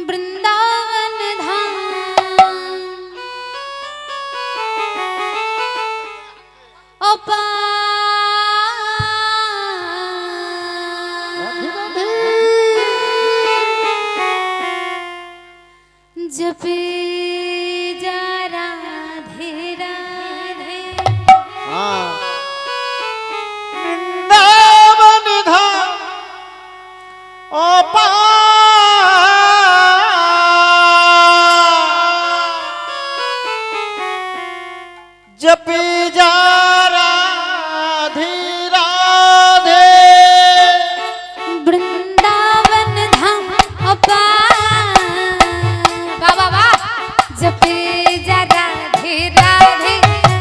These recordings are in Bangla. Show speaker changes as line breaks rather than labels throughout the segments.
वृंदावन धाम जपे जा राधे राधे
वृंदावन धाम जपे जा राधे राधे
वृंदावन धाम बाबा वाह जपे जा राधे राधे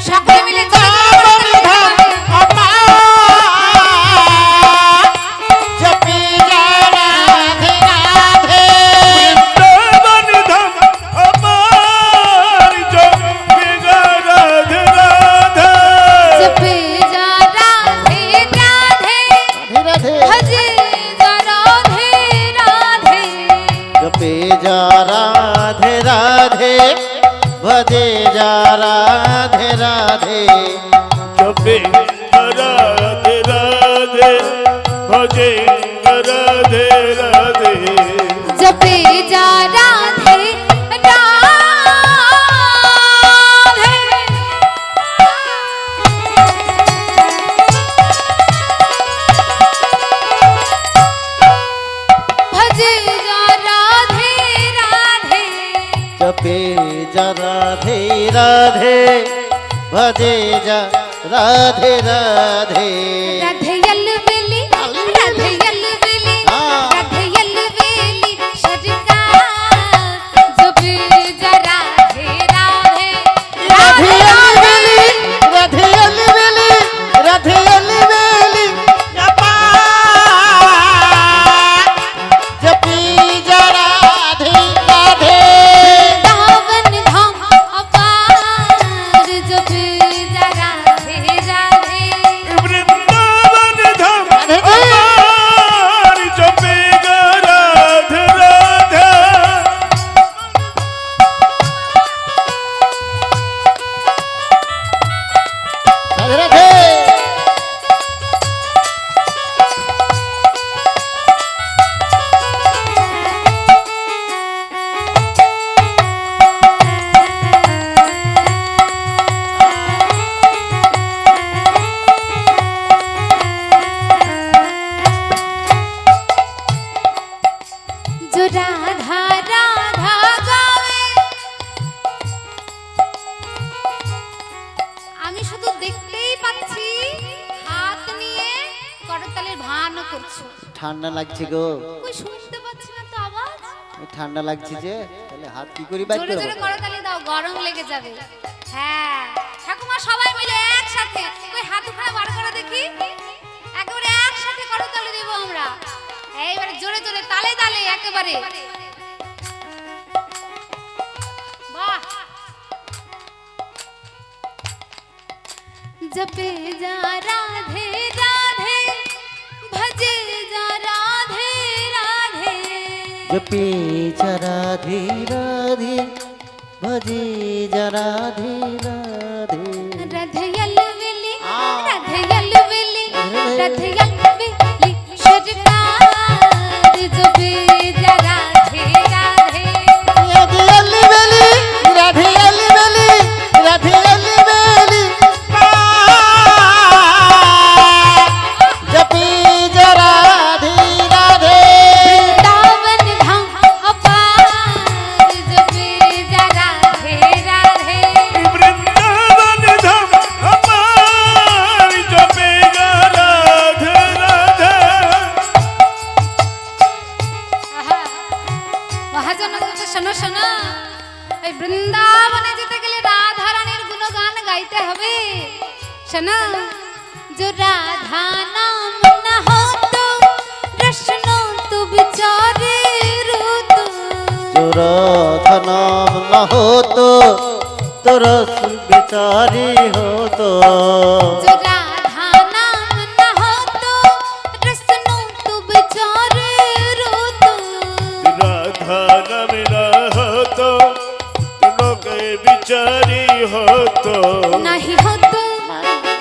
সকলে মিলে
भजे जा राधे राधे
जपे राधे राधे भजे राधे राधे
जपे जा राधे राधे भजे जा राधे राधे
जपे जा राधे राधे भजे जा राधे राधे
राधे यल्लवेली राधे यल्लवेली राधे यल्लवेली सरकार जपे जा राधे राधे
राधे यल्लवेली राधे यल्लवेली राधे यल्लवेली जपे जा राधे राधे
वृंदावन धाम अपार जपे जा राधे राधे
वृंदावन धाम अपार जपे राधे राधे
राधे राधे
जो राधा राधा गावे আমি শুধু দেখতেই পাচ্ছি হাত নিয়ে করতালের ভান করছো
ঠান্ডা লাগছে গো
কই শুনতে পাচ্ছি না তো আওয়াজ
ঠান্ডা লাগছে যে তাহলে হাত কি করি বাইর
জোরে
করব
জোরে করতালি দাও গরম লেগে যাবে হ্যাঁ ঠাকুমা সবাই মিলে একসাথে কই হাত উঠায় বার করে দেখি একেবারে একসাথে করতালি দেব আমরা এইবারে জোরে জোরে তালে তালে একেবারে বাহ जपे जा राधे राधे भजे जा राधे राधे
जपे जा राधे राधे भजे जा राधे राधे
राधे यल्लवेली राधे यल्लवेली राधे यल्लवेली सरकार जपे जा राधे राधे
राधे यल्लवेली राधे यल्लवेली राधे यल्लवेली जपे जा राधे राधे
वृंदावन धाम अपार जपे जा राधे राधे
वृंदावन धाम अपार जपे राधे राधे
আহা মহাজন বলছে শোনো শোনো এই বৃন্দাবনে যেতে গেলে রাধা রানীর গুণগান গাইতে হবে শোনো जो राधा नाम न हो तो कृष्ण तू बिचारे रूत
जो राधा नाम न हो तो रस बेचारी हो तो
जो राधा नाम न हो तो कृष्ण तू बिचारे रूत
राधा नाम হতো
नहीं होतो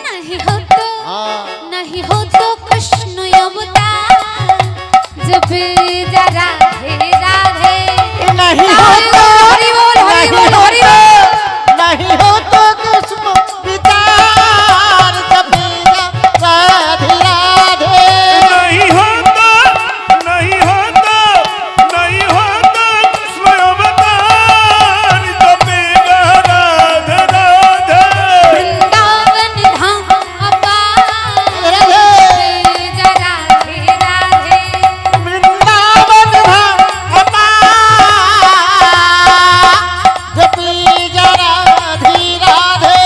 नहीं होतो
हाँ
नहीं होतो कृष्ण अवतार जब जा राधे राधे
नहीं होता
हरि बोल हरि बोल हरि बोल
नहीं हो तो कृष्ण विचार जपी राधे राधे
नहीं होता नहीं होता नहीं होता कृष्ण अवतार जपेगा राधे राधे
वृंदावन धाम अपार
राधे।
जा राधे राधे
वृंदावन धाम अपार जपी राधे राधे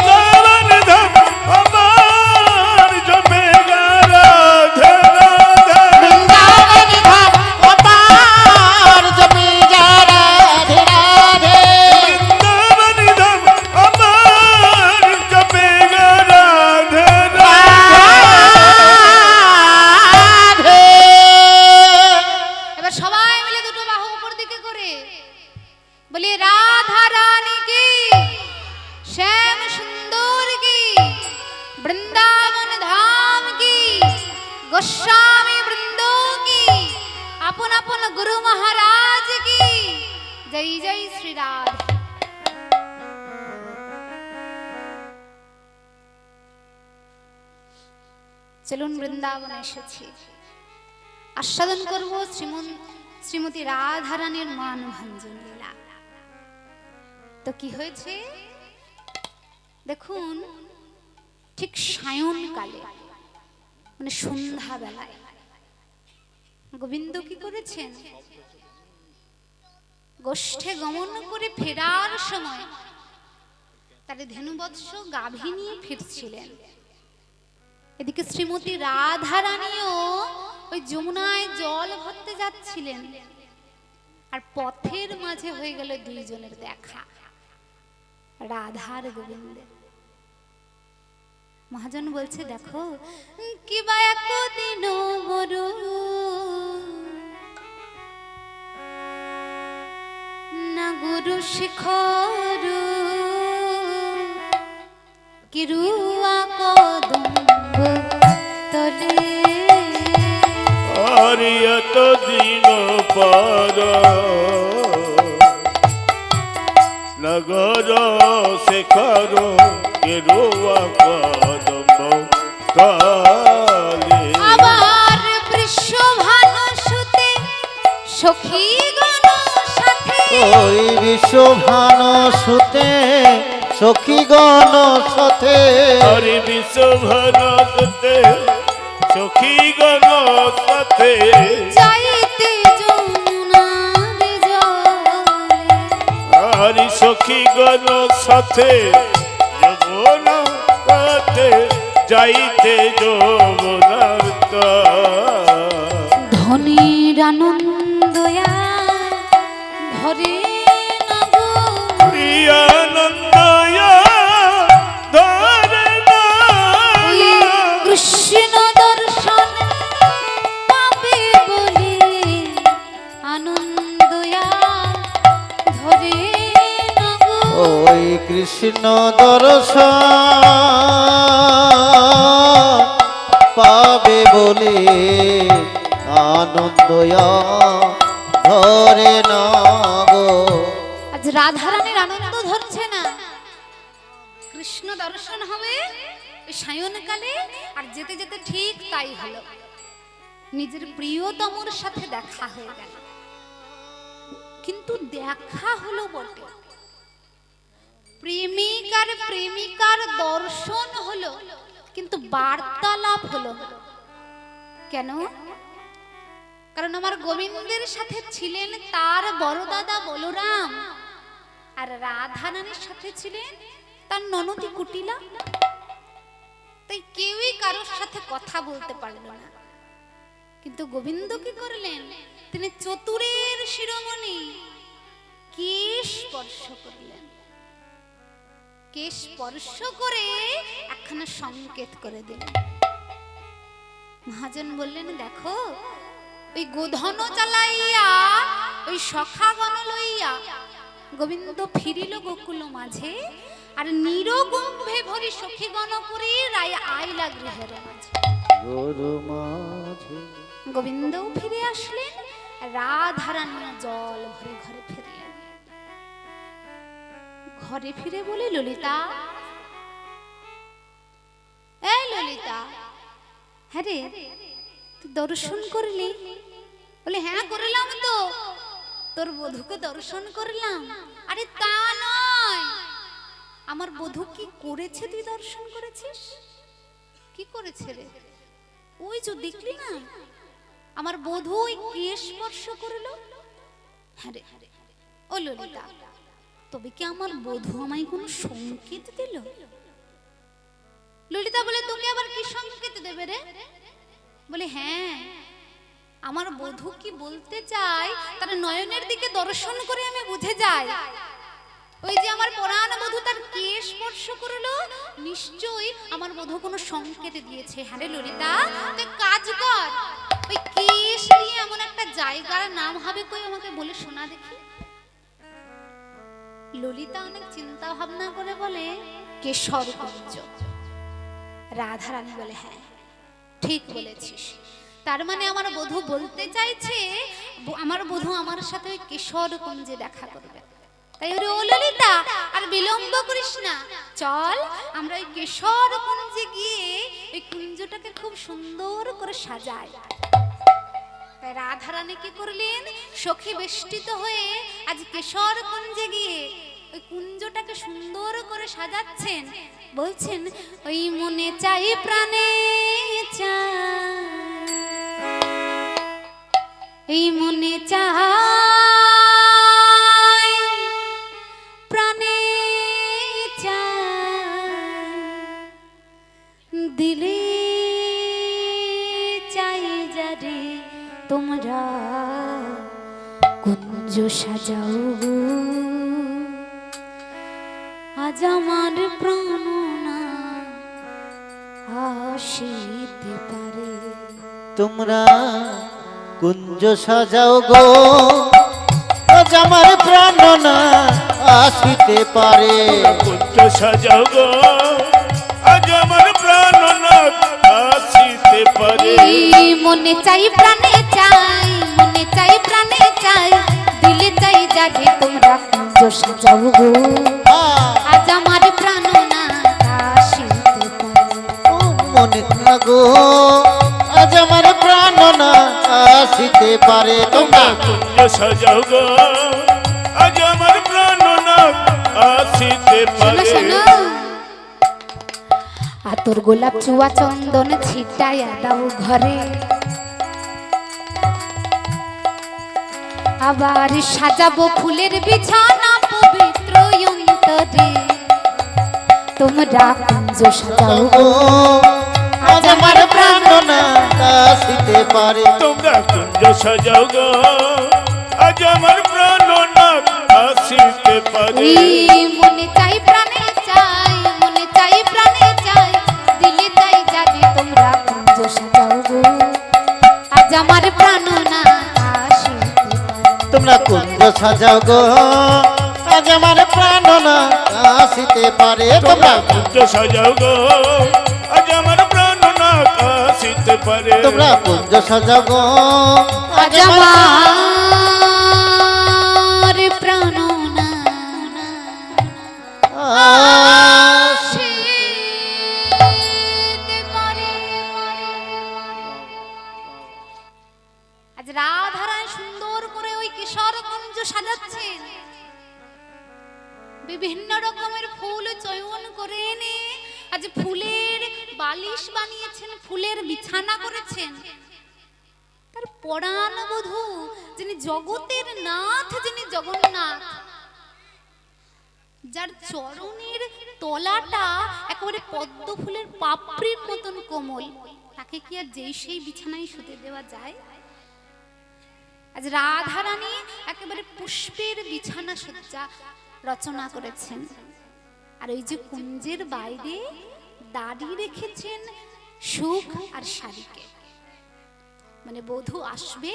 वृंदावन धाम अपार जपेगा राधे राधे
वृंदावन धाम अपार जपी राधे राधे
वृंदावन धाम अपार जपेगा राधे राधे
এবার সবাই মিলে দুটো বাহু উপর দিকে করে বলি রাধা রানী কি শ্যাম সুন্দর কি বৃন্দাবন ধাম কি গোস্বামী বৃন্দ কি আপন আপন গুরু মহারাজ কি জয় জয় শ্রী রাধা। চলুন বৃন্দাবন এসেছি, আস্বাদন করব শ্রীমতী রাধারানীর মান ভঞ্জন লীলা। তো কি হয়েছে দেখুন, ঠিক সায়ংকালে মানে সন্ধ্যা বেলায় গোবিন্দ কি করেছেন, গোষ্ঠে গমন করে ফেরার সময় তার ধেনুবৎস গাভী নিয়ে ফিরছিলেন। এদিকে শ্রীমতী রাধারানীও ওই যমুনায় জল ভরতে যাচ্ছিলেন, আর পথের মাঝে হয়ে গেল দুইজনের দেখা, রাধার গোবিন্দের। মহাজন বলছে দেখো কিবা একদিন বড় না গুরু শিখর কিরুয়া কদম্ব তলে
আরিয়ত দিন পার নগর শেখর কেরুয়া কদম কালে
আবার বৃষভানু সুতে সখী গণ সাথে
ওই বিশ্বভান সুতে সখীগণ সাথে
হরি বিশ্বভারতে সখীগণ সাথে
যাইতে যমুনার জলে
হরি সখীগণ সাথে যমুন কাতে যাইতে যমুনার তট।
ধনির আনন্দয়া ভরে নগো
প্রিয়ানন্দয়া ধরে
ওই কৃষ্ণ দর্শন পাবে বলে আনন্দয়া ধরে নগো
ওই কৃষ্ণ দর্শন পাবে বলে আনন্দয়া ধরে না গো।
আজ রাধারানীর আনন্দ ধরছে না, কৃষ্ণ দর্শন হবে ওই সায়নকালে, আর যেতে যেতে ঠিক তাই হলো, নিজের প্রিয়তমর সাথে দেখা হয়ে গেল। কিন্তু দেখা হলো বটে, প্রেমিকার প্রেমিকার দর্শন হলো, কিন্তু বার্তালাপ হলো না। কেন? কারণ আমার গোবিন্দের সাথে ছিলেন তার বড় দাদা বলরাম, আর রাধারানীর সাথে ছিলেন তার ননদি কুটিলা। তাই কেউই কারোর সাথে কথা বলতে পারল না। কিন্তু গোবিন্দ কি করলেন, তিনি চতুরের শিরোমণি কেশ স্পর্শ করলেন, কেশ স্পর্শ করে একখানা সংকেত করে দিলেন। মহাজন বললেন দেখো ওই গোধন চালাইয়া ওই সখাগণ লইয়া গোবিন্দ ফিরিল গোকুল মাঝে, আর নিরগুম্ভে ভরি সখী গণপুরী রায় আইলা গৃহের মাঝে।
গরু মাঝে
গোবিন্দও ফিরে আসলেন, রাধারানী জল ভরে ঘরে ফিরলেন। ঘরে ফিরে বলে, ললিতা, এই ললিতা, হ্যাঁ রে, তুই দর্শন করলি? বলে, হ্যাঁ করলাম তো, তোর বধূকে দর্শন করলাম। আরে তা নয়, আমার বধূ কি করেছে তুই দর্শন করেছিস? কি করেছে রে? ওই যে দেখলি না, আমার বধূ ওই কেশ স্পর্শ করলো। হ্যাঁ রে, ও ললিতা, তবে কি আমার বধূ আমায় কোনো সংকেত দিল? ললিতা বলে, তোকে আবার কি সংকেত দেবে রে? বলে, হ্যাঁ, আমার বধূ কি বলতে চায় তার নয়নের দিকে দর্শন করে আমি বুঝে যাই। ওই যে আমার পরাণ বধূ তার কেশ স্পর্শ করলো, নিশ্চয়ই আমার বধূ কোনো সংকেত দিয়েছে। হ্যাঁ রে ললিতা, তুই কাজ কর, ওই কেশ নিয়ে এমন একটা জায়গার নাম হবে কই, আমাকে বলে শোনা দেখি। ললিতা অনেক চিন্তা ভাবনা করে বলে, কেশরকুঞ্জ। রাধারানী বলে, হ্যাঁ ঠিক বলেছিস, তার মানে আমার বধূ বলতে চাইছে আমার বধূ আমার সাথে ওই কেশরকুঞ্জে দেখা করবে। তাই ওরে, ও ললিতা, আর বিলম্ব করিস না, চল আমরা ওই কেশরকুঞ্জে গিয়ে ওই কুঞ্জটাকে খুব সুন্দর করে সাজাই। তাই রাধারানী কি করলেন, সখী বেষ্টিত হয়ে আজ কেশরকুঞ্জে গিয়ে ওই কুঞ্জটাকে সুন্দর করে সাজাচ্ছেন। বলছেন, ওই মনে চাই প্রাণে চাই, এই মনে চাই প্রাণে চাই, দিলে চাই যারে তোমরা কুঞ্জ সাজাও, আজ আমার প্রাণ না আসিতে পারে।
তোমরা কুঞ্জ সাজাও গো, আজ আমার প্রাণ না আসিতে পারে।
কুঞ্জ সাজাও গো, আজ আমার প্রাণ না আসিতে পারে।
মনে চাই প্রাণে চাই, মনে চাই প্রাণে চাই, দিলে চাই যারে তোমরা কুঞ্জ সাজাও গো, আজ আমার প্রাণ না আসিতে পারে।
ও মনে থাকো, আজ আমার প্রাণ না আসিতে পারে। তোমরা
কুঞ্জ সাজাও গো, আজ আমার প্রাণ না আসিতে পারে।
শোনো, আতর গোলাপ চুয়া চন্দন ছিটাইয়া দাও ঘরে, আবার সাজাবো ফুলের বিছানা পবিত্র অন্তরে। তোমরা কুঞ্জ সাজাও গো,
আজ আমার প্রাণ না আসিতে পারে।
তোমরা কুঞ্জ সাজাও গো, আজ আমার প্রাণ না আসিতে পারে।
মনে চাই প্রাণে চাই, মনে চাই প্রাণে চাই, দিলে চাই যাবে তোমরা কুঞ্জ সাজাও গো, আজ আমার প্রাণ না আসিতে পারে।
তোমরা কুঞ্জ সাজাও গো, আজ আমার প্রাণ না আসিতে পারে।
তোমরা কুঞ্জ সাজাও গো, আজ আমার প্রাণ না আসিতে পারে।
তোমরা কুঞ্জ সাজাও গো,
আজ আমার প্রাণ না আসিতে পারে। আজ রাধারানী সুন্দর করে ওই কিশোরগঞ্জ সাজাচ্ছেন, বিভিন্ন রকমের ফুল চয়ন করে এনে আজ ফুলের বালিশ বানিয়েছেন, ফুলের বিছানা করেছেন। তার পরাণ বধূ যিনি জগতের নাথ, যিনি জগন্নাথ, যার চরণের তলাটা একেবারে পদ্ম ফুলের পাপড়ির মতন কোমল, তাকে কি আর যেই সেই বিছানায় শুতে দেওয়া যায়? আজ রাধারানী একেবারে পুষ্পের বিছানা সজ্জা রচনা করেছেন। আর ওই যে কুঞ্জের বাইরে দাঁড়িয়ে রেখেছেন সুখ আর শাড়িকে, মানে বধূ আসবে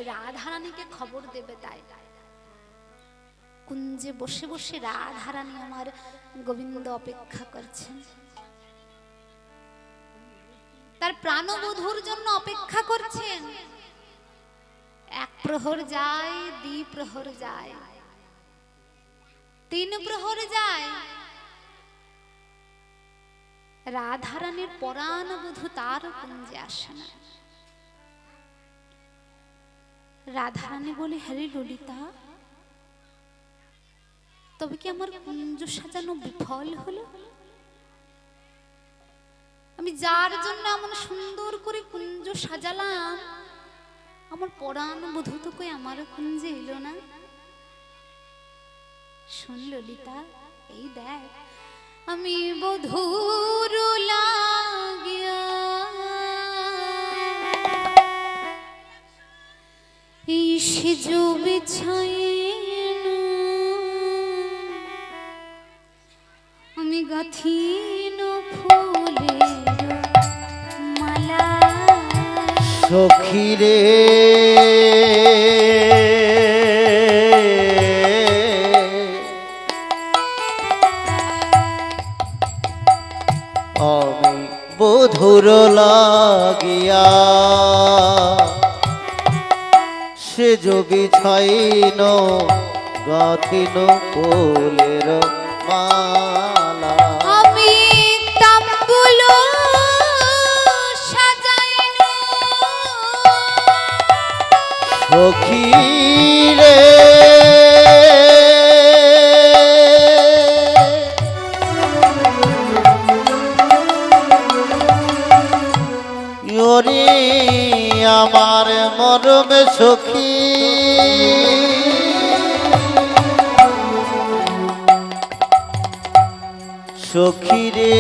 রাধারানীকে খবর দেবে। তাই কুঞ্জে বসে বসে রাধারানী আমার গোবিন্দ অপেক্ষা করছেন, তার প্রাণবধূর জন্য অপেক্ষা করছেন। এক প্রহর যায়, দ্বি প্রহর যায়, তিন প্রহর যায়, রাধারানীর পরাণবধূ তার কুঞ্জে আসে না। রাধারানী বলে, হ্যারে ললিতা, তবে কি আমার কুঞ্জ সাজানো বিফল হলো? আমি যার জন্য এমন সুন্দর করে কুঞ্জ সাজালাম, আমার পরাণবধূ তো কই আমার কুঞ্জে এলো না। শোন ললিতা, এই দেখ, আমি বধূর লাগিয়া এই সেজ বিছাইনু, আমি গাথিন ফুলের মালা।
সখী রে আমি বধুর লাগিয়া সেজ বিছাইন গাথিন ফুলের মালা।
আমি তাম্বুল সাজাইনু,
সখী রে ওরে আমার মরমে সখী, সখী রে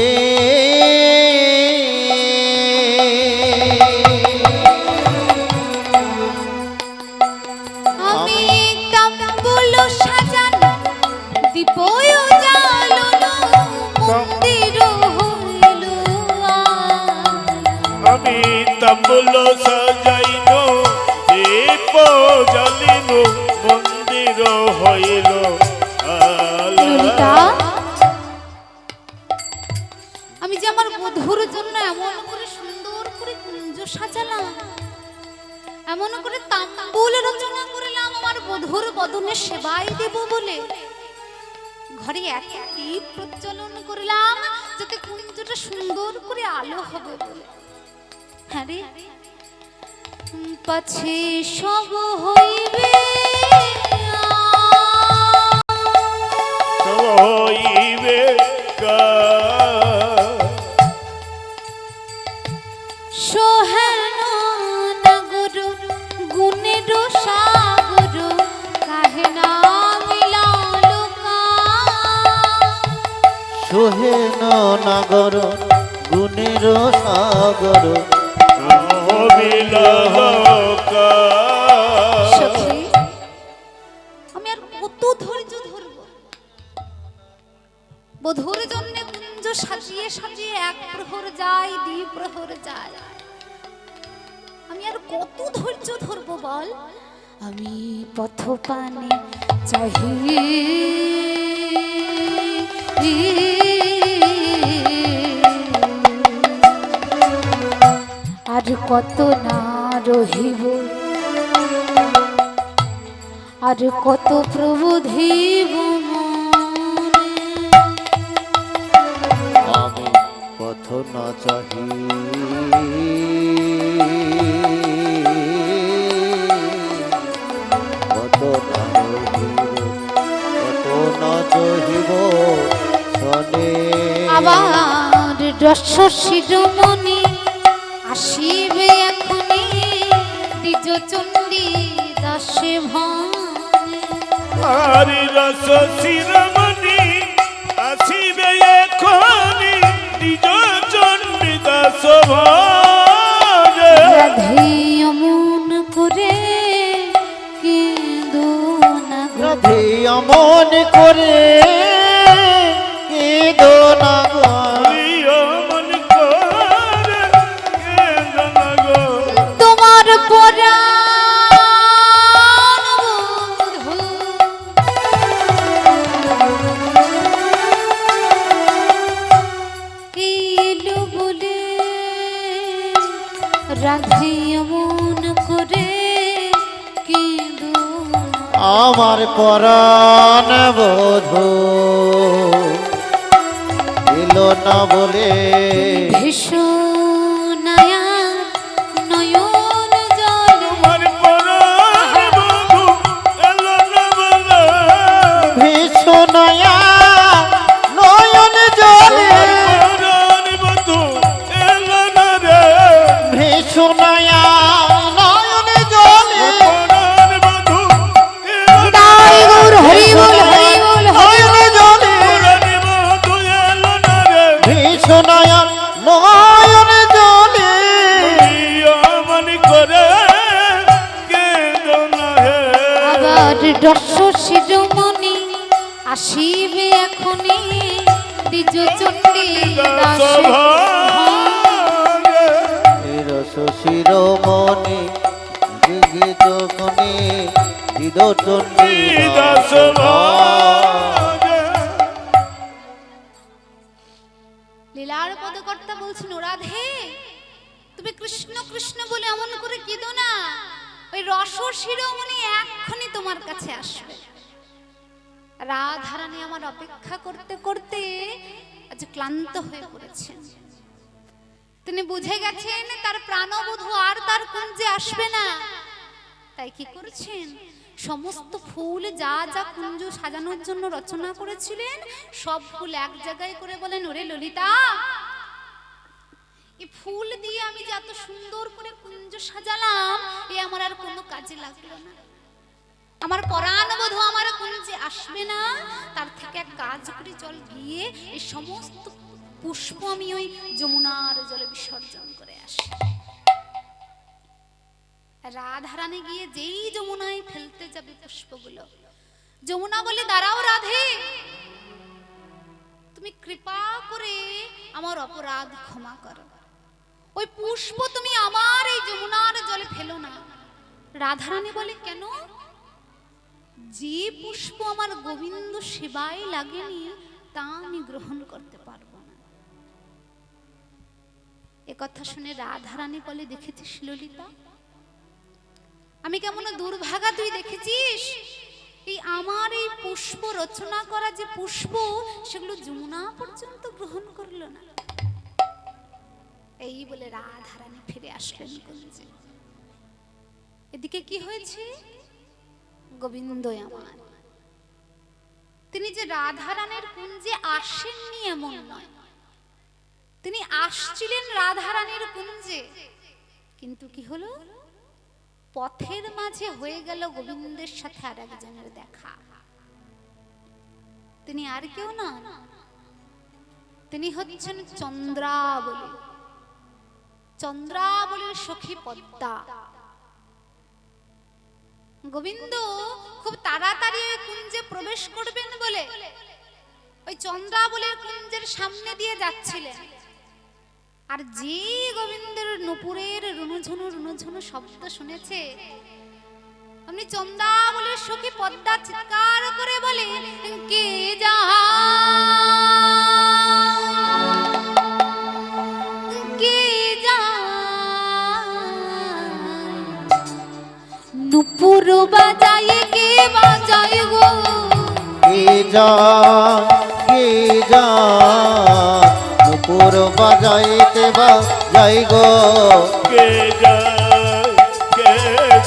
আমি তাম্বুল সাজান দীপ জ্বালনো, মন্দির হইল
আমি তাম্বুল সাজাইনো, দীপ জ্বালিনো, মন্দির হইল
ললিতা, আমি যে আমার বধূর জন্য এমন করে সুন্দর করে কুঞ্জ সাজালাম, এমন করে তাম্বুল রচনা করলাম আমার বধূর বদনে সেবাই দেব বলে, ঘরে এক দীপ প্রজ্বলন করলাম যাতে কুঞ্জটা সুন্দর করে আলো হবে বলে। হ্যাঁ রে, পাছে সব হইবে
হইবে
সোহেন নগর গুণের সাগর, কাহে না মিলালো
সোহেন নগর গুণের সাগর।
সখী, আমি আর কত ধৈর্য ধরব? বধূর জন্য কুঞ্জ সাজিয়ে সাজিয়ে এক প্রহর যায়, দ্বি প্রহর যায়, আমি আর কত ধৈর্য ধরব বল? আমি পথ পানে চাহি আর কত না রহিব, আর কত প্রবোধিব
আমি পথ না চাহি, কত না রহিব, কত না চহিব শনে।
আবার রস শিরোমণি আসিবে এখনি, দ্বিজ চণ্ডী দাসে ভানে।
হরি রস শিরোমণি আসিবে এখনি, দ্বিজ চণ্ডী দাস ভানে।
রাধে অমন করে কেঁদো না গো,
রাধে অমন করে কেঁদো না গো,
মন করে কেঁদো না গো।
তোমার পরাণ বধূ
আমার পরাণ বধূ এলো না বলে
ভীষণ নয়ন জল
তোমার পরাণ বধূ এলো না বলে
ভীষণয়া নয়ন জলে
পরাণ বধূ এলো না রে
ভীষণয়া নয়ন জলে
পরাণ বধূ এলো না
তাই গৌর হরি বল হরি বল
নয়ন জলে
পরাণ বধূ এলো না রে
ভীষণয়া নয়ন জলে
মন করে কেঁদো না হে
আবার দশ শিরোমণি আসিবে এখনি দ্বিজ চণ্ডী দাস
রস শিরোমণি জিগিত কনি হৃদচণ্ডী দাস
লীলার পদকর্তা বলছেন ও রাধে তুমি কৃষ্ণ কৃষ্ণ বলে এমন করে কেঁদো না ওই রস শিরোমণি এক্ষুনি তোমার কাছে আসবে রাধারানী আমার অপেক্ষা করতে করতে আজ ক্লান্ত হয়ে পড়েছেন তিনি বুঝে গেছেন তার প্রাণবধূ আর তার কুঞ্জে আসবে না তাই কি করেছেন সমস্ত ফুল যা যা কুঞ্জ সাজানোর জন্য রচনা করেছিলেন সব ফুল এক জায়গায় করে বলেন ওরে ললিতা এই ফুল দিয়ে আমি যে এত সুন্দর করে কুঞ্জ সাজালাম এ আমার আর কোনো কাজে লাগলো না আমার পরাণবধূ আমার কুঞ্জে আসবে না তার থেকে এক কাজ করে জল গিয়ে এই সমস্ত পুষ্প আমি ওই যমুনার জলে বিসর্জন করে আসি রাধারানী গিয়ে যেই যমুনায় ফেলতে যাবে পুষ্পগুলো যমুনা বলে দাঁড়াও রাধে তুমি কৃপা করে আমার অপরাধ ক্ষমা করো ওই পুষ্প তুমি আমার এই যমুনার জলে ফেলো না রাধারানী বলে কেন যে পুষ্প আমার গোবিন্দ সেবায় লাগেনি তা আমি গ্রহণ করতে পারবো না এ কথা শুনে রাধারানী বলে দেখেছিস ললিতা আমি কেমন দুর্ভাগা তুই দেখেছিস এই আমার এই পুষ্প রচনা করা যে পুষ্প সেগুলো যমুনা পর্যন্ত গ্রহণ করলো না এই বলে রাধারানী ফিরে আসলেন কুঞ্জে এদিকে কি হয়েছে গোবিন্দ আমার তিনি যে রাধারানীর কুঞ্জে আসেননি এমন নয় তিনি আসছিলেন রাধারানীর কুঞ্জে কিন্তু কি হলো পথের মাঝে হয়ে গেল গোবিন্দের সাথে আর একজনের দেখা তিনি আর কেউ না তিনি হচ্ছেন চন্দ্রাবলী চন্দ্রাবলীর সখী পদ্মা গোবিন্দ খুব তাড়াতাড়ি ওই কুঞ্জে প্রবেশ করবেন বলে ওই চন্দ্রাবলীর কুঞ্জের সামনে দিয়ে যাচ্ছিলেন আর যে গোবিন্দের নুপুরের রুনুঝুনু শব্দ শুনেছে আপনি চন্দ্রাবলীর সখী পদ্মা চিৎকার করে বলে কে যা কে যা নুপুর বাজায় কে বাজায় গো
কে যা নুপুর বাজাইতে বাজাই গো
কে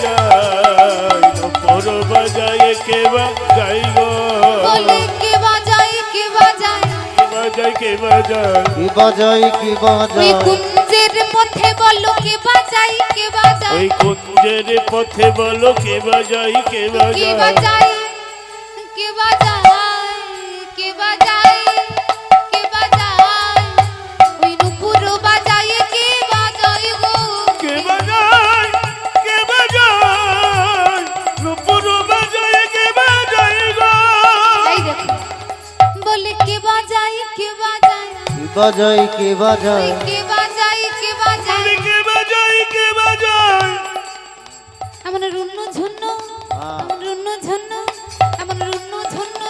যায় নুপুর বাজায় কে বাজাই গো
বলে কে বাজায় কে বাজায়
কে বাজায়
কি বাজাই কি
ওই
বাজাই
কুঞ্জের পথে বলো কে বাজায় কে বাজায়
ওই কুঞ্জের পথে বলো কে বাজাই কে
কে
বাজায়
বাজায় কে বাজায় কে বাজায় কে বাজায় ওই নুপুর বাজায় কে বাজায় গো
কে বাজায় নুপুর বাজায় কে বাজায় গো
এই দেখো বলে কে বাজায় কে বাজায়
কি বাজাই কি বাজাই
ওই কে বাজায় কে বাজায়
কে বাজায় কে বাজায়
এমন রুন্নু ঝুন্নু এমন রুন্নু ঝুন্নু এমন রুন্নু ঝুন্নু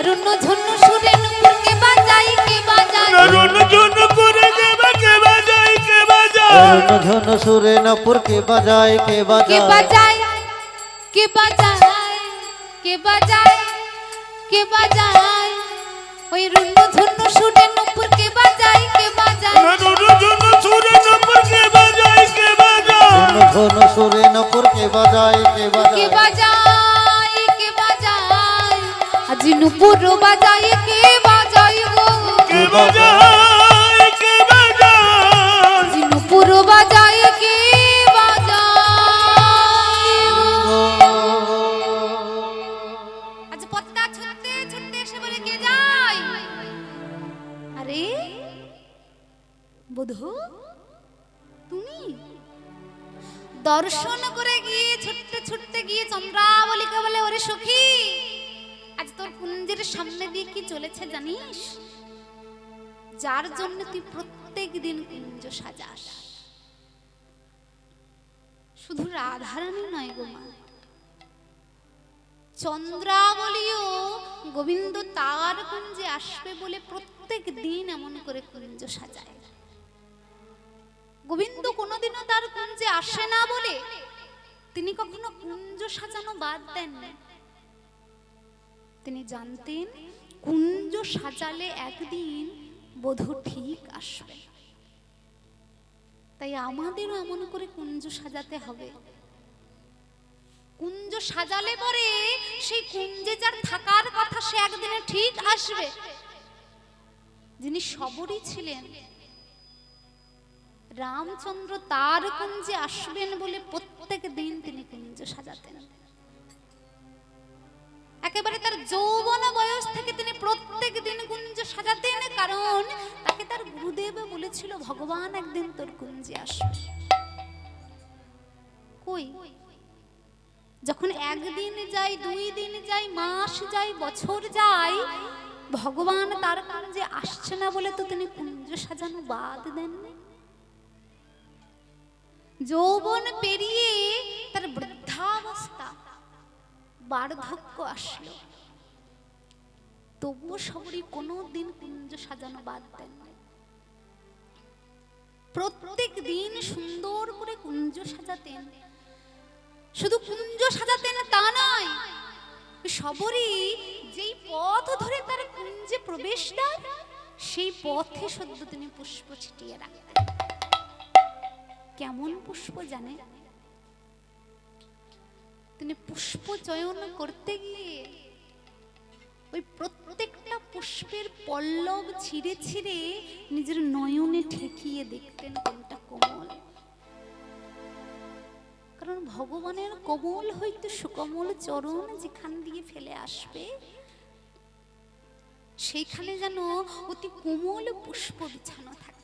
রুন্নু ঝুন্নু সুরে নুপুর কে বাজায় কে বাজায়
রুন ঝুন করে কে বাজায় কে বাজায়
ঝুন ঝুন সুরে নপুর কে বাজায় কে
কে
বাজায়
বাজায় কে বাজায় কে বাজায় কে বাজায় ওই রুন্নু ঝুন্নু সুরে নপুর কে বাজায় কে বাজায়
ঝুন ঝুন সুরে নপুর কে বাজায় কে
কে
বাজায়
বাজায় কে বাজায় আজ নুপুর বাজায় কে বাজায় গো
কে বাজায়
আজ নুপুর বাজায় কে বাজায় আজ পত্তা ছুটতে ছুটতে এসে বলে কে যায় আরে বধূ তুমি দর্শন করে গিয়ে ছুটতে ছুটতে গিয়ে চন্দ্রাবলীকে বলে ওরে সখী আজ তোর কুঞ্জের সামনে দিয়ে কি চলেছে জানিস যার জন্য তুই প্রত্যেক দিন কুঞ্জ সাজাস শুধু রাধারানী নয় গো মা চন্দ্রাবলীও গোবিন্দ তার কুঞ্জে আসবে বলে প্রত্যেক দিন এমন করে কুঞ্জ সাজায় গোবিন্দ কোনোদিনও তার কুঞ্জে আসে না বলে তিনি কখনো কুঞ্জ সাজানো বাদ দেন না তিনি জানতেন কুঞ্জ সাজালে একদিন বধূ ঠিক আসবে তাই আমাদেরও এমন করে কুঞ্জ সাজাতে হবে কুঞ্জ সাজালে পরে সেই কুঞ্জে যার থাকার কথা সে একদিনে ঠিক আসবে যিনি সবরই ছিলেন রামচন্দ্র তার কুঞ্জে আসবেন বলে প্রত্যেক দিন তিনি কুঞ্জ সাজাতেন একেবারে তার যৌবন বয়স থেকে তিনি প্রত্যেক দিন কুঞ্জ সাজাতেন কারণ তাকে তার গুরুদেব বলেছিল ভগবান একদিন তোর কুঞ্জে আসবে কই যখন একদিন যায় দুই দিন যায় মাস যায় বছর যায় ভগবান তার কুঞ্জে আসছে না বলে তো তিনি কুঞ্জ সাজানো বাদ দেননি যৌবন পেরিয়ে তার বৃদ্ধাবস্থা বার্ধক্য আসলো তবুও সবরই কোনোদিন কুঞ্জ সাজানো বাদ দেন প্রত্যেক দিন সুন্দর করে কুঞ্জ সাজাতেন শুধু কুঞ্জ সাজাতেন তা নয় সবরই যেই পথ ধরে তার কুঞ্জে প্রবেশ দেয় সেই পথে সদ্য তিনি পুষ্প ছিটিয়ে রাখতেন কেমন পুষ্প জানে তিনি পুষ্প চয়ন করতে গিয়ে ওই প্রত্যেকটা পুষ্পের পল্লব ছিঁড়ে ছিঁড়ে নিজের নয়নে ঠেকিয়ে দেখতেন কোনটা কোমল কারণ ভগবানের কোমল হইতে সুকোমল চরণ যেখান দিয়ে ফেলে আসবে সেইখানে যেন অতি কোমল পুষ্প বিছানো থাকে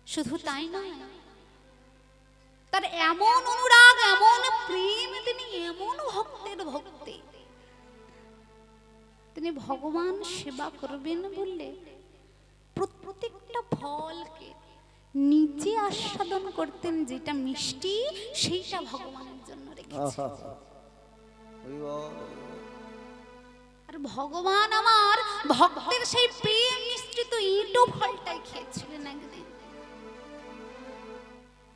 শুধু তাই নয় তার এমন অনুরাগ এমন প্রেম তিনি এমন ভক্তের ভক্তে তিনি ভগবান সেবা করবেন বললে প্রত্যেকটা ফলকে নিজে আস্বাদন করতেন যেটা মিষ্টি সেইটা ভগবানের জন্য রেখেছেন আর ভগবান আমার ভক্তের সেই প্রেম মিশ্রিত ইটো ফলটাই খেয়েছিলেন একদিন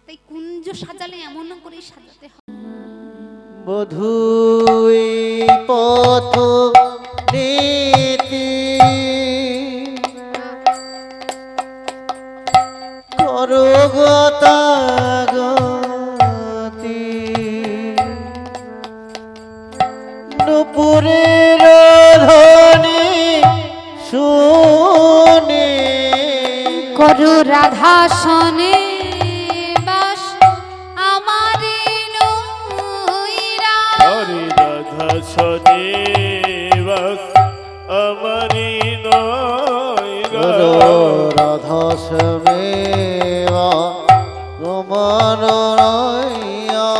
তাই কুঞ্জ সাজালে এমন করে সাজাতে হয়
বধূ পথ নীতি করো গতাগতি নুপুরের ধ্বনি শুনে
করো রাধা শনে বাস আমারি নইরা
হরে রাধা সনে বাস আমারি নয়রা
রাধা সমেবা রমন রায়া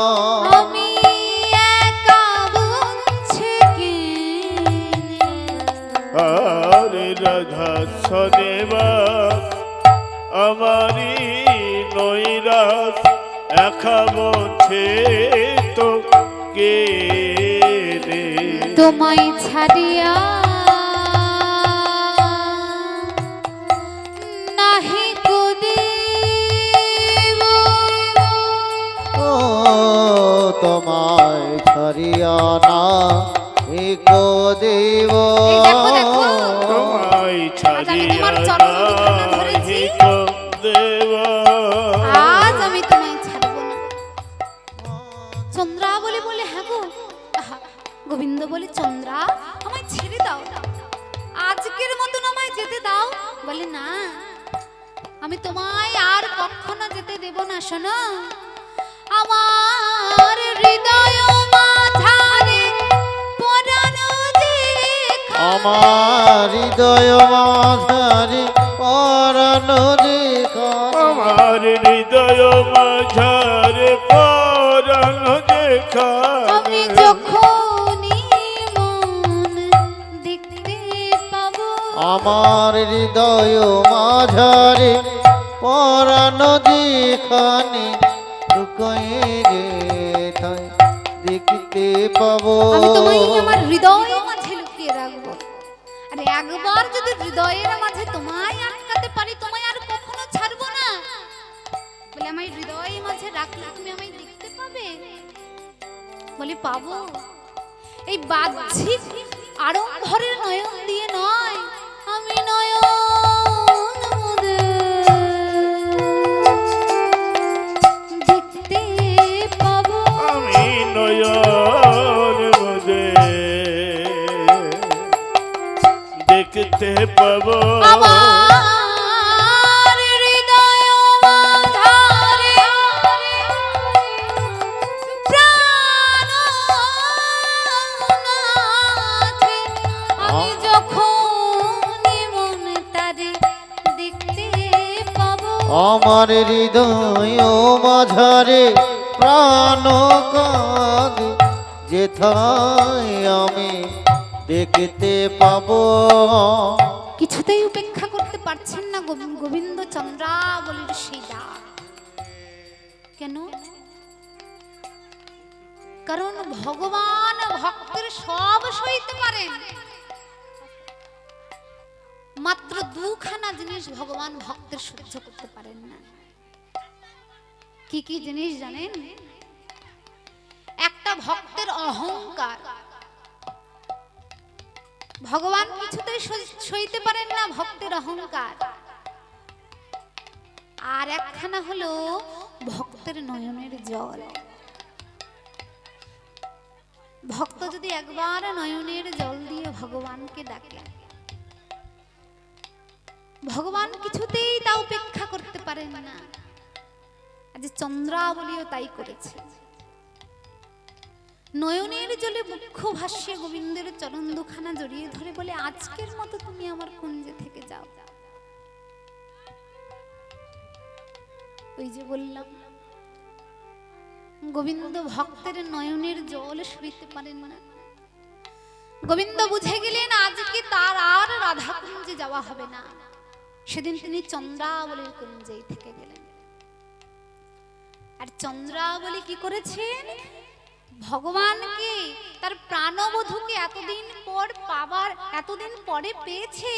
আমি একা বুঝছে কি
হরে রাধা সনে বাস আমারি নৈরাস একা বলছে তো কে রে
তোমায় ছাড়িয়া নাহি কুদি
তোমায় ছাড়িয়া না এক দেব
এই দেখো, দেখো।
তোমায় ছাড়িয়া
তোমার চরণ দুখানা ধরেছি।
নাহি কো দেব।
আজ আমি তোমায় ছাড়বো না। চন্দ্রা বলে বলে হ্যাঁ গো। আহা, গোবিন্দ বলে চন্দ্রা আমায় ছেড়ে দাও, আজকের মতন আমায় যেতে দাও। বলে না, আমি তোমায় আর কখনো যেতে দেব না। শোনো, আমার হৃদয় মাঝারে পরাণ দেখা।
আমার হৃদয় মাঝারে পরাণ যেখানে
আমার হৃদয় মাঝারে পরাণ যেখানে
আমি যখনই মন দেখতে পাবো।
আমার হৃদয় মাঝারে পরাণ যেখানে লুকায়ে যেথায় দেখতে পাবো
আমি তোমায় আমার হৃদয় মাঝে লুকিয়ে রাখবো। আরে একবার যদি হৃদয়ের মাঝে তোমায় আটকাতে পারি, তোমায় আর কখনো ছাড়বো না। বলে আমার হৃদয়ের মাঝে রাখলে তুমি আমায় দেখতে পাবে। বলে পাবো। এই বাহ্যিক আড়ম্বরের নয়ন দিয়ে নয়, আমি নয়ন মুদে দেখতে পাবো।
আমি নয়ন মুদে দেখতে পাবো।
আমার হৃদয় মাঝারে প্রাণনাথে আমি যখনই মন তারে দেখতে পাবো।
আমার হৃদয় মাঝারে প্রাণ কাঁদে যেথায় আমি দেখতে পাবো
কিছুতেই উপেক্ষা করতে পারছেন না গোবিন্দ চন্দ্রাবলীর সেই ডাক। কেন? কারণ ভগবান ভক্তের সব সইতে পারেন, মাত্র দুখানা জিনিস ভগবান ভক্তের সহ্য করতে পারেন না। কি কি জিনিস জানেন? একটা ভক্তের অহংকার, ভগবান কিছুতেই সইতে পারেন না ভক্তের অহংকার। আর একখানা হলো ভক্তের নয়নের জল। ভক্ত যদি একবার নয়নের জল দিয়ে ভগবানকে ডাকে, ভগবান কিছুতেই তা উপেক্ষা করতে পারেন না। আজ চন্দ্রাবলীও তাই করেছে। নয়নের জলে মুখ্য ভাষ্যে গোবিন্দের চরণ দুখানা জড়িয়ে ধরে বলে, আজকের মতো তুমি আমার কুঞ্জে থেকে যাও। ওই যে বললাম, গোবিন্দ ভক্তের নয়নের জল সইতে পারেন না। গোবিন্দ বুঝে গেলেন আজকে তার আর রাধা কুঞ্জে যাওয়া হবে না। সেদিন তিনি চন্দ্রাবলীর কুঞ্জেই থেকে গেলেন। আর চন্দ্রাবলী কি করেছেন? ভগবানকে, তার প্রাণবধূকে এতদিন পরে পেয়েছে,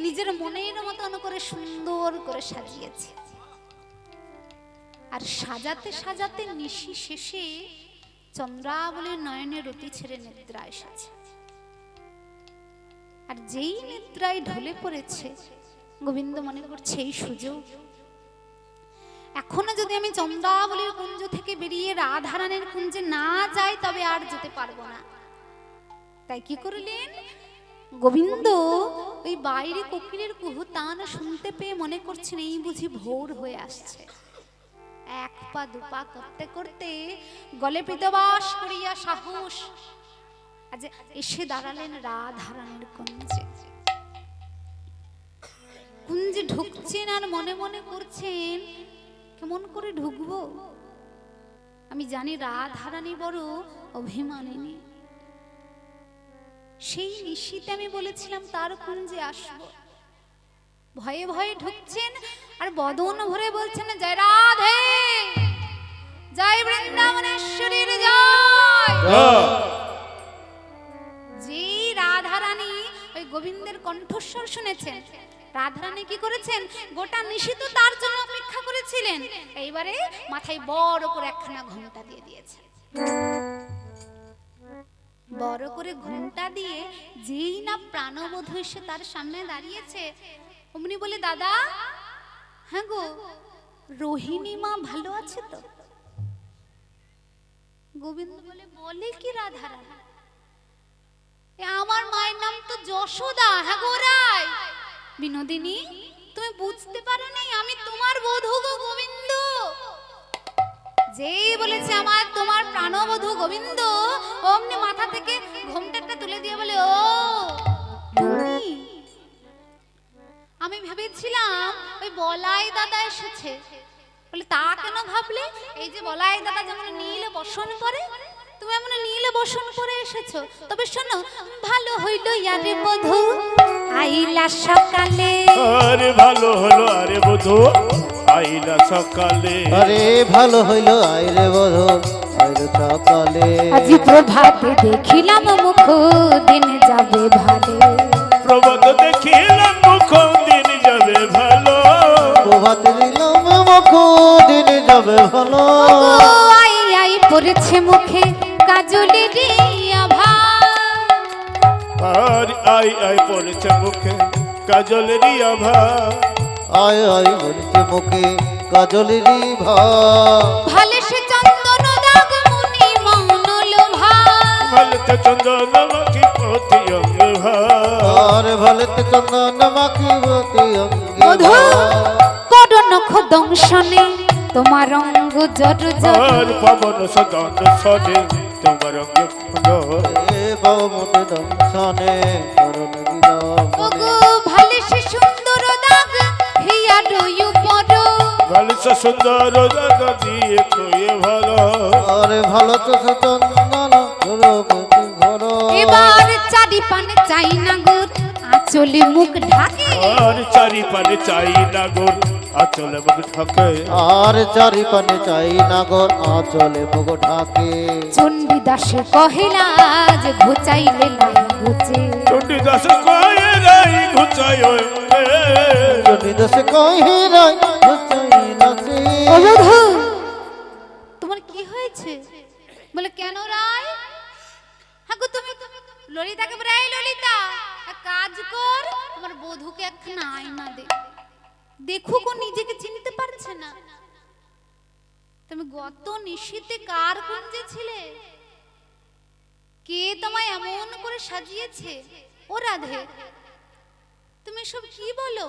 নিজের মনের মতন করে সুন্দর করে সাজিয়েছে। আর সাজাতে সাজাতে নিশি শেষে চন্দ্রাবলীর নয়নে রতি ছেড়ে নিদ্রা এসেছে। আর যেই নিদ্রায় ঢলে পড়েছে, গোবিন্দ মনে করছে এই সুযোগ, এখনো যদি আমি চন্দ্রাবলীর কুঞ্জ থেকে বেরিয়ে রাধারানীর কুঞ্জে না যাই তবে আর যেতে পারবো না। তাই কি করলেন? গোবিন্দ ওই বাইরে কোকিলের কুহুতান শুনতে পেয়ে মনে করছেন এই বুঝি ভোর হয়ে আসছে। এক পা দুপা করতে করতে গলে পৃতবাস করিয়া সাহস আজ এসে দাঁড়ালেন রাধারানীর কুঞ্জে। কুঞ্জে ঢুকছেন আর মনে মনে করছেন কেমন করে ঢুকবো। আমি জানি রাধারানী বড় অভিমানিনী। সেই নিশীতে আমি বলেছিলাম তার কুঞ্জে আসবো। ভয়ে ভয়ে ঢুকছেন আর বদন ভরে বলছেন, জয় রাধে, জয় বৃন্দাবনেশ্বরীর জয়। যে রাধারানী ওই গোবিন্দের কণ্ঠস্বর শুনেছেন, রাধারানী কি করেছেন? গোটা নিশীত তার জন্য অপেক্ষা পরীক্ষা করেছিলেন, এইবারে মাথায় বড় করে একখানা ঘোমটা দিয়ে দিয়েছে। বড় করে ঘোমটা দিয়ে যেই না প্রাণবধূ এসে তার সামনে দাঁড়িয়েছে, অমনি বলে, দাদা, হ্যাঁ গো, রোহিণী মা ভালো আছে তো? গোবিন্দ বলে, বলে কি রাধারানী? আমার মায়ের নাম তো যশোদা। হ্যাঁ গো রায়। বিনোদিনী, তুমি বুঝতে পারোনি আমি তোমার বধূ গো গোবিন্দ। যেই বলেছে আমার তোমার প্রাণবধূ গোবিন্দ, অমনি মাথা থেকে ঘোমটাটা তুলে দিয়ে বলে, ও তুমি? আমি ভেবেছিলাম ওই বলাই দাদা এসেছে। বলে, তা কেন ভাবলে? এই যে বলাই দাদা যেমন নীলে বসন করে, তুমি এমন নীলে বসন করে এসেছো। তবে শোনো, ভালো হইল ইয়ারে বধূ আইলা সকালে।
আরে ভালো হলো আরে বধূ আইলা সকালে।
আরে ভালো হইল আইরে বধূ আইরে সকালে।
আজি প্রভাতে দেখিলাম মুখ দিন যাবে ভালো।
প্রভাত দেখিলাম মুখ দিন যাবে ভালো।
প্রভাত দিলাম মুখ দিন যাবে ভালো।
আই আই পড়েছে মুখে কাজলের আভা।
আর আই আই পড়েছে মুখে কাজলেরই আভা।
আয় আয় বলছে মুখে কাজলেরই ভা।
ভালে সে চন্দন দাগ মুনি মৌন লোভা।
ভালতে চন্দন মাখি প্রতি অঙ্গ ভা।
আর ভালতে চন্দন মাখি প্রতি অঙ্গে
বধূ
ভা।
করুণ দংশনে তোমার অঙ্গ জর জর।
আর পবন সদন সনে তোমার অঙ্গ
এ বাবমতে দংশনে করুণ গিলাম
ওগো ভালে সে সুন্দর দাগ হিয়া ডুয়ু পড়ো।
ভালসা সুন্দর জায়গা দিয়ে খুঁয়ে ভালো।
আরে ভালো তো চন্দন করবতি ঘর।
এবার চারি পানে চাই না গোর আঁচলে মুখ ঢাকে।
আর চারি পানে চাই নাগর আচলে মুখ ঢাকে।
আর চারি পানে চাই নাগর আঁচলে মুখ ঢাকে।
চণ্ডীদাসে কহিলা যে ঘুচাইলে নাই ঘুচে।
চণ্ডীদাস কয়ে রাই ঘুচাই
জনি দশে কহি রাই ঘুচাই নাচে।
ও বধূ, তোমার কি হয়েছে? বলে, কেন রায়? হ্যাঁ গো, তুমি ললিতাকে বলে, এই ললিতা, এক কাজ কর, আমার বধূকে একখানা আয়না দে, দেখুক ও নিজেকে চিনতে পারছে না। তুমি গত নিশীতে কার কুঞ্জে ছিলে? কে তোমায় এমন করে সাজিয়েছে? ও রাধে, তুমি সব কি বলো?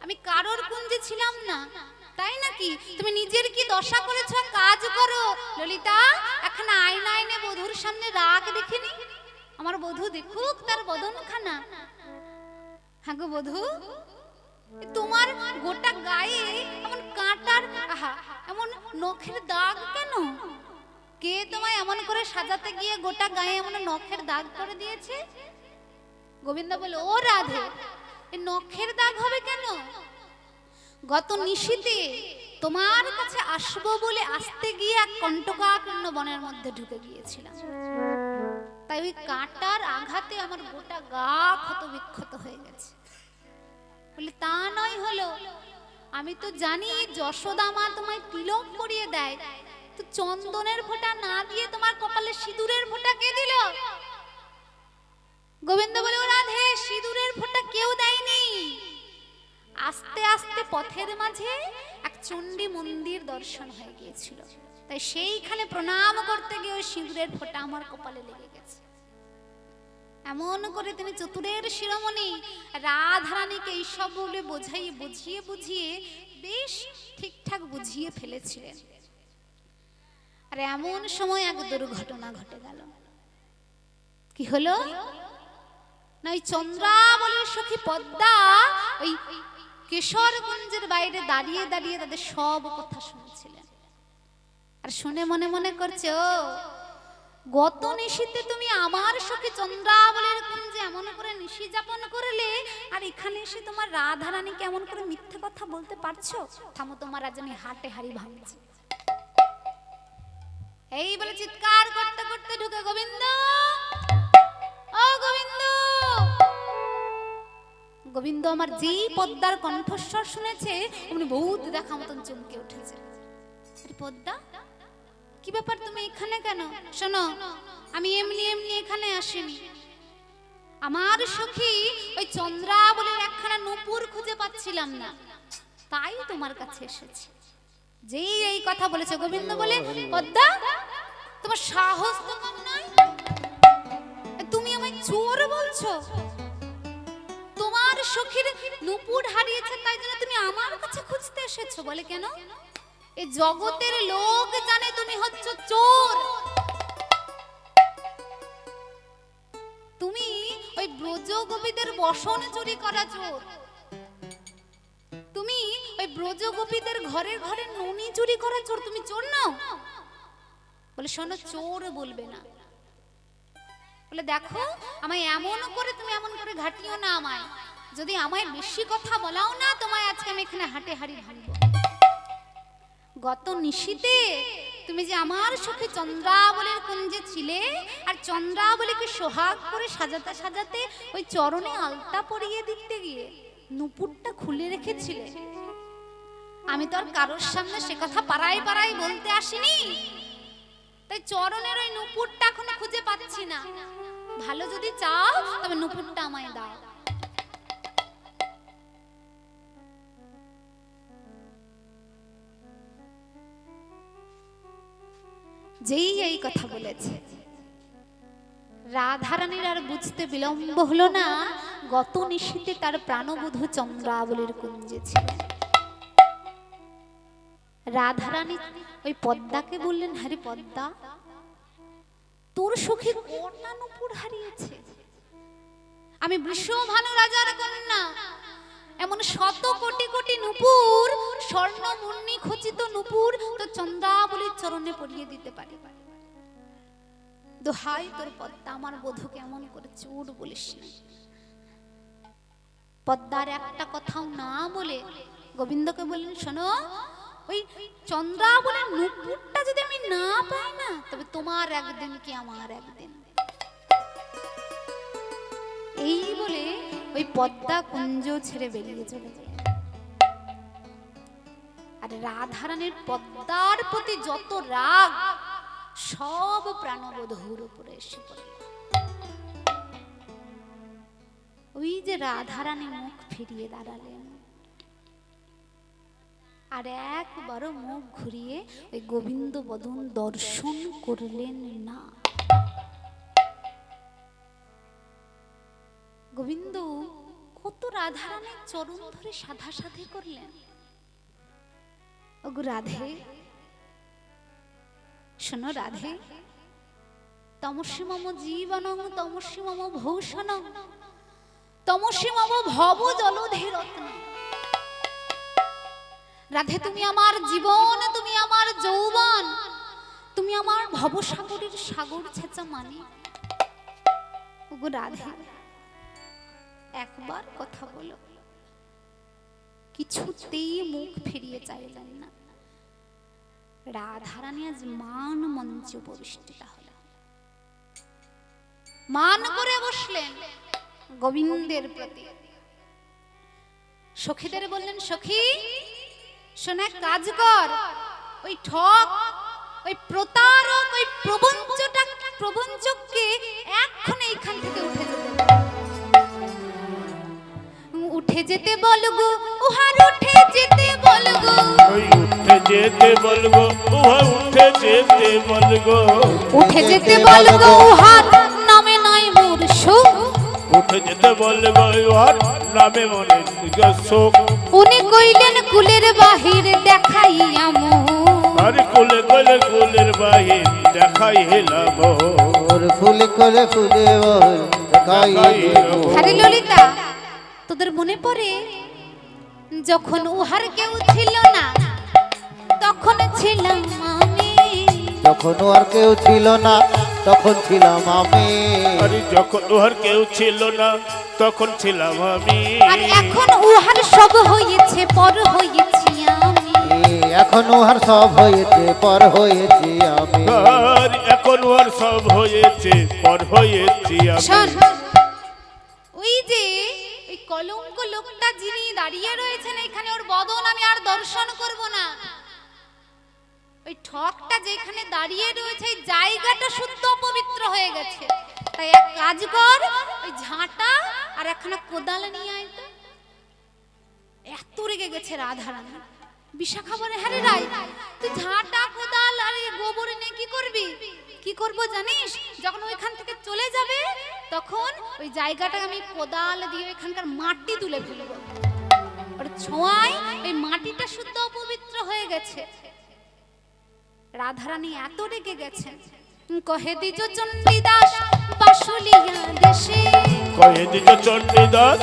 আমি কারোর কুঞ্জে ছিলাম না, তাই নাকি? তুমি নিজের কি দশা করেছো? কাজ করো ললিতা, এখন আয়না এনে বধূর সামনে রাখ, দেখিনি আমার বধূ দেখুক তার বদনখানা। হ্যাঁ গো বধূ, তোমার গোটা গায়ে এমন কাঁটার, আহা, এমন নখের দাগ কেন? কে তোমায় এমন করে সাজাতে গিয়ে গোটা গায়ে এমন নখের দাগ করে দিয়েছে? গোবিন্দ বলে, ও রাধে, এই নখের দাগ হবে কেন? গত নিশীতে তোমার কাছে আসবো বলে আসতে গিয়ে এক কণ্টকাকর্ণ বনের মধ্যে ঢুকে গিয়েছিলাম, তাই ওই কাঁটার আঘাতে আমার গোটা গা ক্ষত বিক্ষত হয়ে গেছে। বলে, তা নয় হলো, আমি তো জানি যশোদা মা তোমায় তিলক পরিয়ে দেয়, তো চন্দনের ফোঁটা না দিয়ে তোমার কপালে সিঁদুরের ফোঁটা কে দিল? গোবিন্দ বলে, ও রাধে, সিঁদুরের ফোঁটা কেউ দেয়নি। আস্তে আস্তে পথের মাঝে এক চণ্ডী মন্দির দর্শন হয়ে গিয়েছিল, তাই সেইখানে প্রণাম করতে গিয়ে ওই সিঁদুরের ফোঁটা আমার কপালে লেগে গেছে। এমন করে তিনি চতুরের শিরোমণি রাধারানীকে এইসব বলে বুঝিয়ে বুঝিয়ে বেশ ঠিকঠাক বুঝিয়ে ফেলেছিলেন। আর এমন সময় এক দুর্ঘটনা ঘটে গেল। কি হলো না, ওই চন্দ্রাবলীর সখী পদ্মা ওই কেশরগঞ্জের বাইরে দাঁড়িয়ে দাঁড়িয়ে তাদের সব কথা শুনছিলেন, আর শুনে মনে মনে করছে, ও গত নিশীতে তুমি আমার সখী চন্দ্রাবলীর কুঞ্জে এমন করে নিশি যাপন করলে, আর এখানে এসে তোমার রাধারানী কেমন করে মিথ্যে কথা বলতে পারছো? থামো, তোমার আজ আমি হাটে হাড়ি ভাঙছি। এই বলে চিৎকার করতে করতে ঢুকে গোবিন্দ, ও গোবিন্দ। গোবিন্দ আমার যেই পদ্মার কণ্ঠস্বর শুনেছে অমনি বহুত দেখা মতন চমকে উঠেছে। আরে পদ্মা, কি ব্যাপার, তুমি এখানে কেন? শোনো, আমি এমনি এমনি এখানে আসিনি। আমার সখী ওই চন্দ্রাবলীর একখানা নূপুর খুঁজে পাচ্ছিলাম না, তাই তোমার কাছে এসেছি। যেই এই কথা বলেছে গোবিন্দ বলে, পদ্মা তোমার সাহস তো কম নয়, তুমি আমায় চোর বলছো? তোমার সখীর নূপুর হারিয়েছে তাই জন্য তুমি আমার কাছে খুঁজতে এসেছো? বলে কেন? এই জগতের লোক জানে তুমি হচ্ছ চোর। তুমি ওই ব্রজ গোপীদের বসন চুরি করা চোর। তুমি ওই ব্রজ গোপীদের ঘরে ঘরে ননি চুরি করা চোর। তুমি চোর নাও? বলে শোনো, চোর বলবে না। বলে দেখো, আমায় এমন করে তুমি এমন করে ঘাটিও না আমায়। যদি আমায় বেশি কথা বলাও না, তোমায় আজকে আমি এখানে হাটে হাড়ি ভাঙবো। গত নিশীতে তুমি যে আমার সখী চন্দ্রাবলীর কুঞ্জে ছিলে, আর চন্দ্রাবলীকে সোহাগ করে সাজাতে সাজাতে ওই চরণে আলতা পরিয়ে দিতে গিয়ে নূপুরটা খুলে রেখেছিলে। আমি তো আর কারোর সামনে সে কথা পাড়ায় পাড়ায় বলতে আসিনি, তাই চরণের ওই নূপুরটা এখনো খুঁজে পাচ্ছি না। ভালো যদি চাও তবে নূপুরটা আমায় দাও। যেই এই কথা বলেছে, রাধারানীর আর বুঝতে বিলম্ব হলো না। গত নিশীতে তার প্রাণবধূ চন্দ্রাবলীর কুঞ্জে ছিলেন। রাধারানী ওই পদ্মাকে বললেন, হ্যারে পদ্মা, তোর সখী কন্যা নূপুর হারিয়েছে। আমি বৃষভানু রাজার কন্যা, এমন শত কোটি কোটি নূপুর, স্বর্ণ মুন্নি খচিত নূপুর তো চন্দ্রাবলীর চরণে পরিয়ে দিতে পারি। দোহাই তোর পদ্মা, আমার বধূকে এমন করে চোর বলিস না। পদ্মার একটা কথাও না বলে গোবিন্দকে বললেন, শোনো, ওই চন্দ্রাবলীর নূপুরটা যদি আমি না পাই না, তবে তোমার একদিন কি আমার একদিন। এই বলে ওই পদ্মা কুঞ্জ ছেড়ে বেরিয়ে চলে যায়। আর রাধারানীর পদ্মার প্রতি যত রাগ, সব প্রাণবধূর উপরে এসে পড়ল। ওই যে রাধারানী মুখ ফিরিয়ে দাঁড়ালেন, আর একবারও মুখ ঘুরিয়ে ওই গোবিন্দ বদন দর্শন করলেন না। গোবিন্দ কত রাধারানীর চরণ ধরে সাধা সাধি করলেন। ওগো রাধে, শোনো রাধে, তমসি মম জীবনং তমসি মম ভূষণং তমসি মম ভব জলধি রত্ন। রাধে, তুমি আমার জীবন, তুমি আমার যৌবন, তুমি আমার ভবসাগরের সাগর ছেঁচা মানি। ওগো রাধে, একবার কথা বলো। কিছুতেই মুখ ফিরিয়ে চাইলেন না। রাধারানী আজ মান মঞ্চে উপবিষ্টিতা হল, মান করে বসলেন গোবিন্দের প্রতি। সখীদের বললেন, সখী শোনা, কাজ কর, ওই ঠক, ওই প্রতারক, ওই প্রবঞ্চককে এখন এইখান থেকে উঠে যেতে বলগো, উহার উঠে যেতে বলগো,
ওই উঠে যেতে বলগো, উহা উঠে যেতে বলগো,
উঠে যেতে বলগো, উহার নামে নয় মোর সুখ,
উঠে যেতে বলগো, উহার নামে মনে সুখ।
উনি কইলেন কুলের বাহির দেখাইয়া মোর,
আর কুলে কুলে কুলের বাহির দেখাই হেলাম,
ওর ফুলে করে ফুলে ওর দেখাই।
আরে ললিতা, তোদের মনে পড়ে যখন উহার কেউ ছিল না তখন ছিলাম আমি,
যখন আর কেউ ছিল না তখন ছিলাম আমি,
আরে যখন উহার কেউ ছিল না তখন ছিলাম আমি,
আর এখন উহার সব হয়েছে পর হয়েছি আমি,
এখন উহার সব হয়েছে পর হয়েছি আমি,
আর এখন উহার সব হয়েছে পর হয়েছি আমি।
শোন, ওই যে ওই কলঙ্ক লোকটা যিনি দাঁড়িয়ে রয়েছেন এখানে, ওর বদন আমি আর দর্শন করব না। ওই ঠকটা যেখানে দাঁড়িয়ে রয়েছে এই জায়গাটা শুদ্ধ পবিত্র হয়ে গেছে। তাই এক কাজ কর, ওই ঝাঁটা আর একখানা কোদাল নিয়ে আয় তো। এত রেগে গেছে রাধারানী। বিশাখা বলে, হ্যাঁ রে রাই, তুই ঝাঁটা কোদাল আর এই গোবর নিয়ে কি করবি? কি করব জানিস? যখন ওইখান থেকে চলে যাবে তখন ওই জায়গাটা আমি কোদাল দিয়ে ওইখানকার মাটি তুলে ফেলবো। ওর ছোঁয়ায় এই মাটিটা শুদ্ধ পবিত্র হয়ে গেছে। রাধারানী এত রেগে গেছেন, কহে দিজ চণ্ডীদাস বাসুলিয়া দেশে,
কহে দিজ চণ্ডীদাস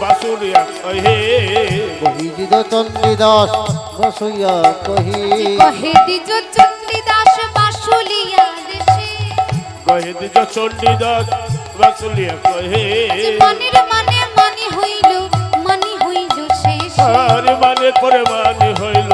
বাসুলিয়া কহে,
কহিদিত চণ্ডীদাস বসইয়া কহি,
কহে দিজ চণ্ডীদাস বাসুলিয়া দেশে,
কহে দিজ চণ্ডীদাস বাসুলিয়া কহে,
মনের মানে মানি হইল শেষ,
আরে মানে করে মানে হইল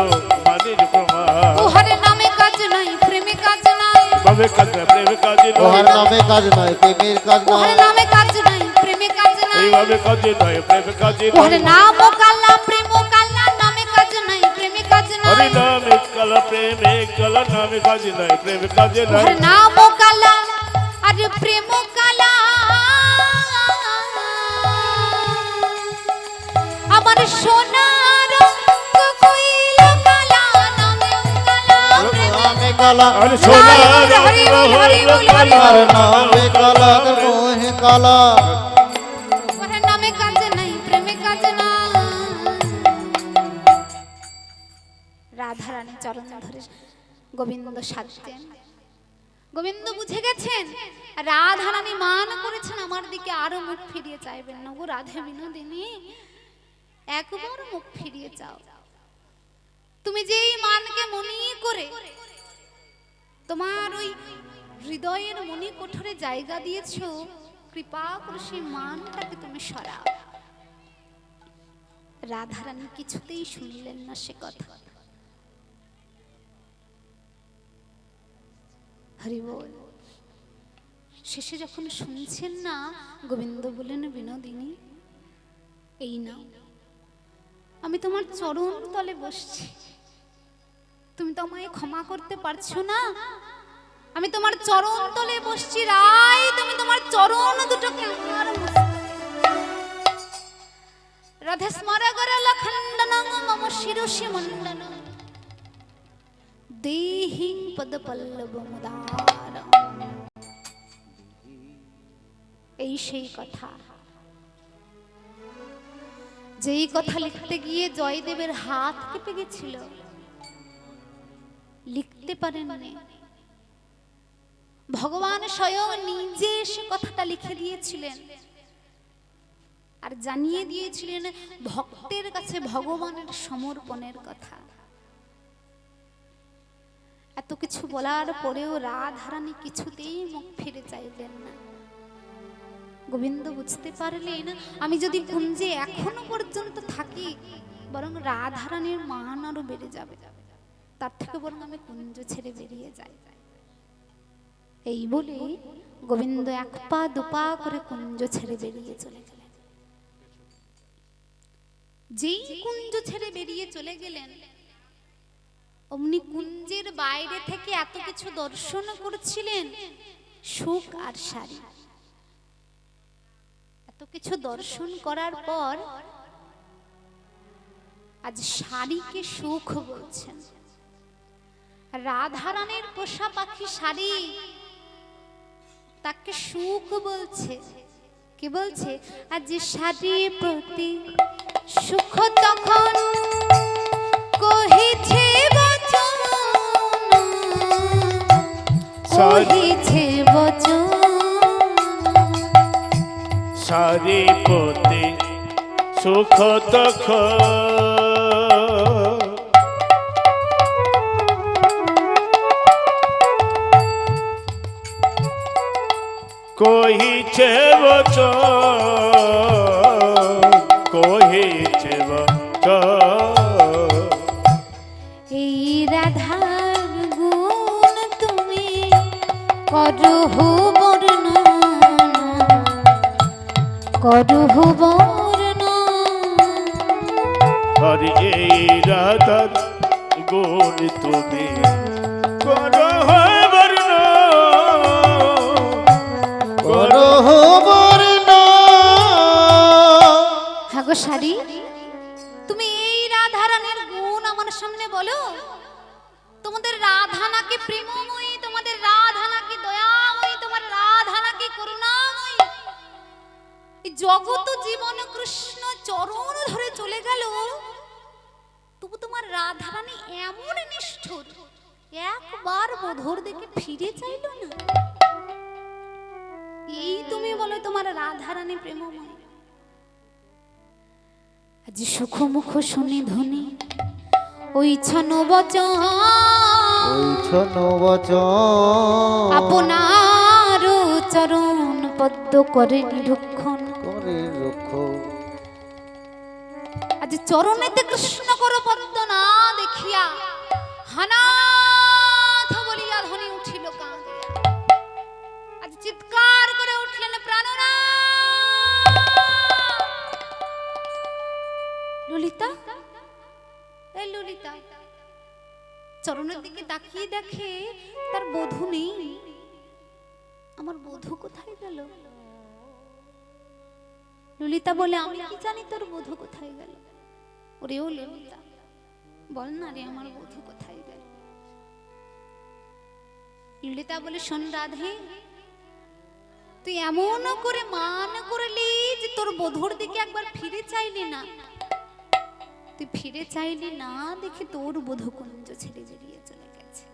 মানির প্রমাণ,
উহার নামে কাজ নাই প্রেমে কাজ নাই,
ভাবে কাজ না প্রেমে কাজ
ওহার
নয়,
নামে কাজ নয় প্রেমের কাজ
উহার
নয়,
নামে কাজ নাই প্রেমে কাজ নাই,
এইভাবে কাজ নয় প্রেমে কাজ
উহার
নয়,
নাম কালা প্রেম কালা নামে কাজ নাই প্রেমে কাজ
হরি
নাই,
নামে কালা প্রেমে কালা নামে কাজ নয় প্রেমে কাজ নয়,
উহার নাম কালা আর প্রেম কালা, আমার সোনার রঙ কইল কালা নামে কালা
নামে কালা
আরে সোনার
হরি বল, হরি বল, হরি বল।
আর নামে কালা মোহে কালা,
ওরে নামে কাজ নাই প্রেমে কাজ নাই। রাধারানী চরণ ধরে গোবিন্দ সাজতেন। গোবিন্দ বুঝে গেছেন রাধারানী মান করেছেন আমার দিকে, আরো মুখ ফিরিয়ে চাইবেন না। গো রাধে বিনোদিনী, একবার মুখ ফিরিয়ে চাও। তুমি যে এই মানকে মনি করে তোমার ওই হৃদয়ের মনি কোঠরে জায়গা দিয়েছো, কৃপা করে সেই মানটাকে তুমি সরাও। রাধারানী কিছুতেই শুনলেন না সে কথা। হরি বল। শেষে যখন শুনছেন না, গোবিন্দ বললেন, বিনোদিনী এই নাও, আমি তোমার চরণ তলে বসছি, তুমি তো আমায় ক্ষমা করতে পারছো না, আমি তোমার চরণ তলে বসছি রাই, তুমি তোমার চরণ দুটোকে আমার রাধে স্মরগরল খণ্ডনং মম শিরসি মণ্ডনং দেহি পদ পল্লব মুদার। এই সেই কথা, যেই কথা লিখতে গিয়ে জয়দেবের হাত কেঁপে গেছিল, লিখতে পারেননি। ভগবান স্বয়ং নিজে সে কথাটা লিখে দিয়েছিলেন আর জানিয়ে দিয়েছিলেন ভক্তের কাছে ভগবানের সমর্পণের কথা। এত কিছু বলার পরেও রাধারানী কিছুতেই মুখ ফিরে চাইলেন না। গোবিন্দ বুঝতে পারলেন আমি যদি কুঞ্জে এখনো পর্যন্ত থাকি, বরং রাধারানীর মান আরো বেড়ে যাবে, তার থেকে বরং আমি কুঞ্জ ছেড়ে বেরিয়ে যাই। এই বলে গোবিন্দ এক পা দুপা করে কুঞ্জ ছেড়ে বেরিয়ে চলে গেলেন। যেই কুঞ্জ ছেড়ে বেরিয়ে চলে গেলেন, অমনি কুঞ্জের বাইরে থেকে এত কিছু দর্শন করছিলেন, সুখ আর শাড়ি। এত কিছু দর্শন করার পর আজ শাড়িকে সুখ বলছেন। রাধারানীর পোষা পাখি শাড়ি তাকে সুখ বলছে। কি বলছে? আজ শাড়ি প্রতি সুখ তখন কহিছে বচন, কহিছে বচন।
শাড়ি প্রতি সুখ তখন কহিছে বচন, কহিছে বচন।
এই রাধার গুণ তুমি করহু বর্ণনা, করহু বর্ণনা।
আর এই রাধার গুণ তুমি করো বর্ণ করো
বর্ণ।
হ্যাঁ গো শাড়ি, তুমি এই রাধারানীর গুণ আমার সামনে বলো। তোমাদের রাধা নাকি প্রেমময়ী, তোমাদের রাধা নাকি দয়াময়ী, তোমার রাধা নাকি করুণাময়ী। এই জগত জীবন কৃষ্ণ চরণ ধরে চলে গেল, তবু তোমার রাধারানী এমন নিষ্ঠুর, একবার বধূর দিকে ফিরে চাইল না। এই তুমি বলো তোমার রাধারানী প্রেমময়ী। আজ সুখ মুখ শুনি ধ্বনি ওই ছন বচন,
ওই ছন বচন
আপনার চরণ পদ্ম করে নিরীক্ষণ।
করে রক্ষণ।
আজ চরণেতে কৃষ্ণ করো পদ্ম না দেখিয়া, হানাথ বলিয়া ধ্বনি উঠিল কাঁদিয়া। আজ চিৎকার করে উঠলেন প্রাণনাথ। ললিতা, এই ললিতা চরণের দিকে তাকিয়ে দেখে তার বধূ নেই। আমার বধূ কোথায় গেল? ললিতা বলে, আমি কি জানি তোর বধূ কোথায় গেল। ওরে ও ললিতা, বল না রে আমার বধূ কোথায় গেল। ললিতা বলে, শোন রাধে, তুই এমন করে মান করলি যে তোর বধূর দিকে একবার ফিরে চাইলি না। তুই ফিরে চাইলি না দেখে তোর বধূ কুঞ্জ ছেড়ে বেরিয়ে চলে গেছে।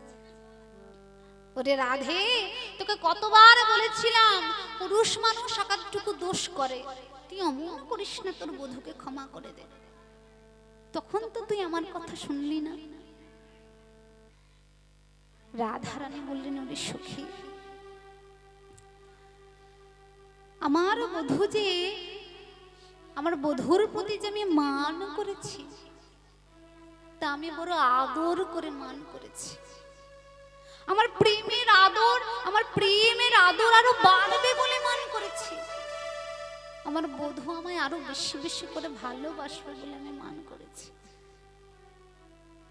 ওরে রাধে, তোকে কতবার বলেছিলাম পুরুষ মানুষ একাধটুকু দোষ করে, তুই অমন করিস না, তোর বধূকে ক্ষমা করে দে। তখন তো তুই আমার কথা শুনলি না। রাধারানী বললেন, ওরে সখী, আমার বধূ যে, আমার বধূর প্রতি যে আমি মান করেছি, তা আমি বড় আদর করে মান করেছি। আমার প্রেমের আদর, আমার প্রেমের আদর আরো বাড়বে বলে মান করেছি। আমার বধূ আমায় আরো বেশি বেশি করে ভালোবাসবে বলে আমি মান করেছি।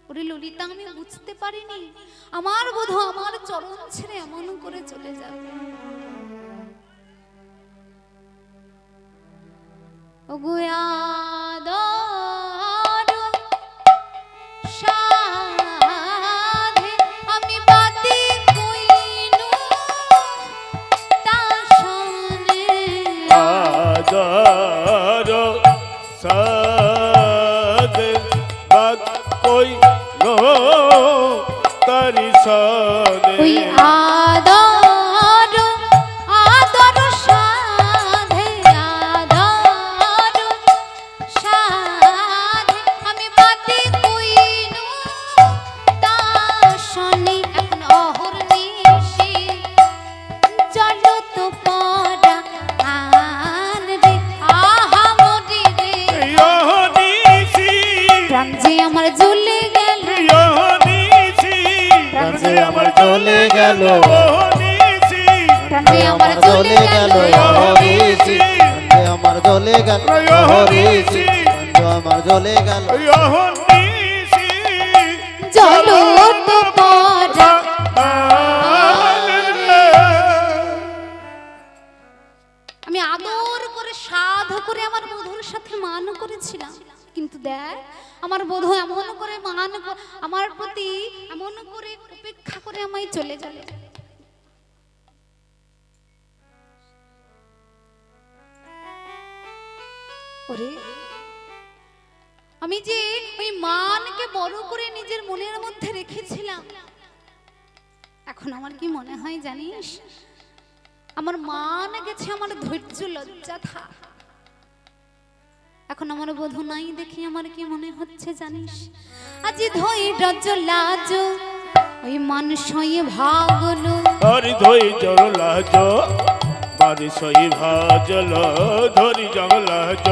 ওরে ললিতা, আমি বুঝতে পারিনি আমার বধূ আমার চরণ ছেড়ে এমন করে চলে যাবে। আমি বাতি কইনু তা শোনে,
আদর সাদ বাত কই লো তারি সাদে।
ওই আদর আদর সাধে, আদর সাধে আমি বাতি কইনু তা শোনে। এখন অহর নিশি চলো তো পরা আন রে, আহা মরি রে
ইয়োনিসি
প্রাণ যে আমার জ্বলে গেল,
ইয়োনিসি
প্রাণ
যে আমার চলে গেল,
ইয়োনিসি
প্রাণ যে আমার জ্বলে গেল,
হরিষি আমার জ্বলে গেল, হরিষি আমার জ্বলে গেল।
ইয়োনিসি
চলো তো পরা। আমি আদর করে সাধ করে আমার বধূর সাথে মান করেছিলাম, কিন্তু দেখ আমার বধূ এমন করে আমার প্রতি এমন করে উপেক্ষা করে আমায় চলে গেল। ওরে, আমি যে ওই মানকে বড় করে নিজের মনের মধ্যে রেখেছিলাম, এখন আমার কি মনে হয় জানিস, আমার মান গেছে, আমার ধৈর্য লজ্জা থা। এখন আমার বধূ নাই দেখি আমার কি মনে হচ্ছে জানিস, আজি ধৈর্য লাজ ওই মান সয়ে ভাগলো,
ধরি ধই জলাজ বারি সই ভাজল, ধরি জলাজ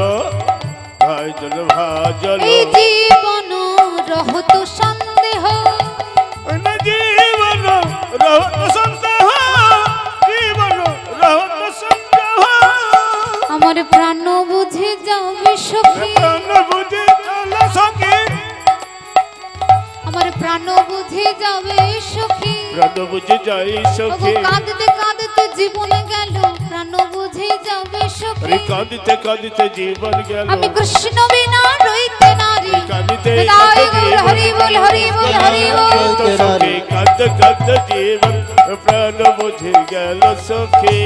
ভাজল ভাজল।
এই জীবন রহত সন্দেহ,
জীবন রহত সন্দেহ, জীবন রহত সন্দেহ।
আমার প্রাণ বুঝে যাবে সখী,
প্রাণ বুঝে চলে সন্দেহ।
প্রাণ বুঝে যাবে সখী
প্রাণ বুঝে যাই
ওগো
সখী
কাঁদতে কাঁদতে জীবন গেল প্রাণ বুঝে যাবে সখী
আরে কাঁদিতে কাঁদিতে জীবন গেল
আমি কৃষ্ণ বিনা রইতে নারী
কাঁদিতে
হৃদয়
কাঁদিতে
গৌর হরি বল হরি বল হরি বল
তো সখী কাঁদতে কাঁদতে জীবন প্রাণ বুঝে গেল সখী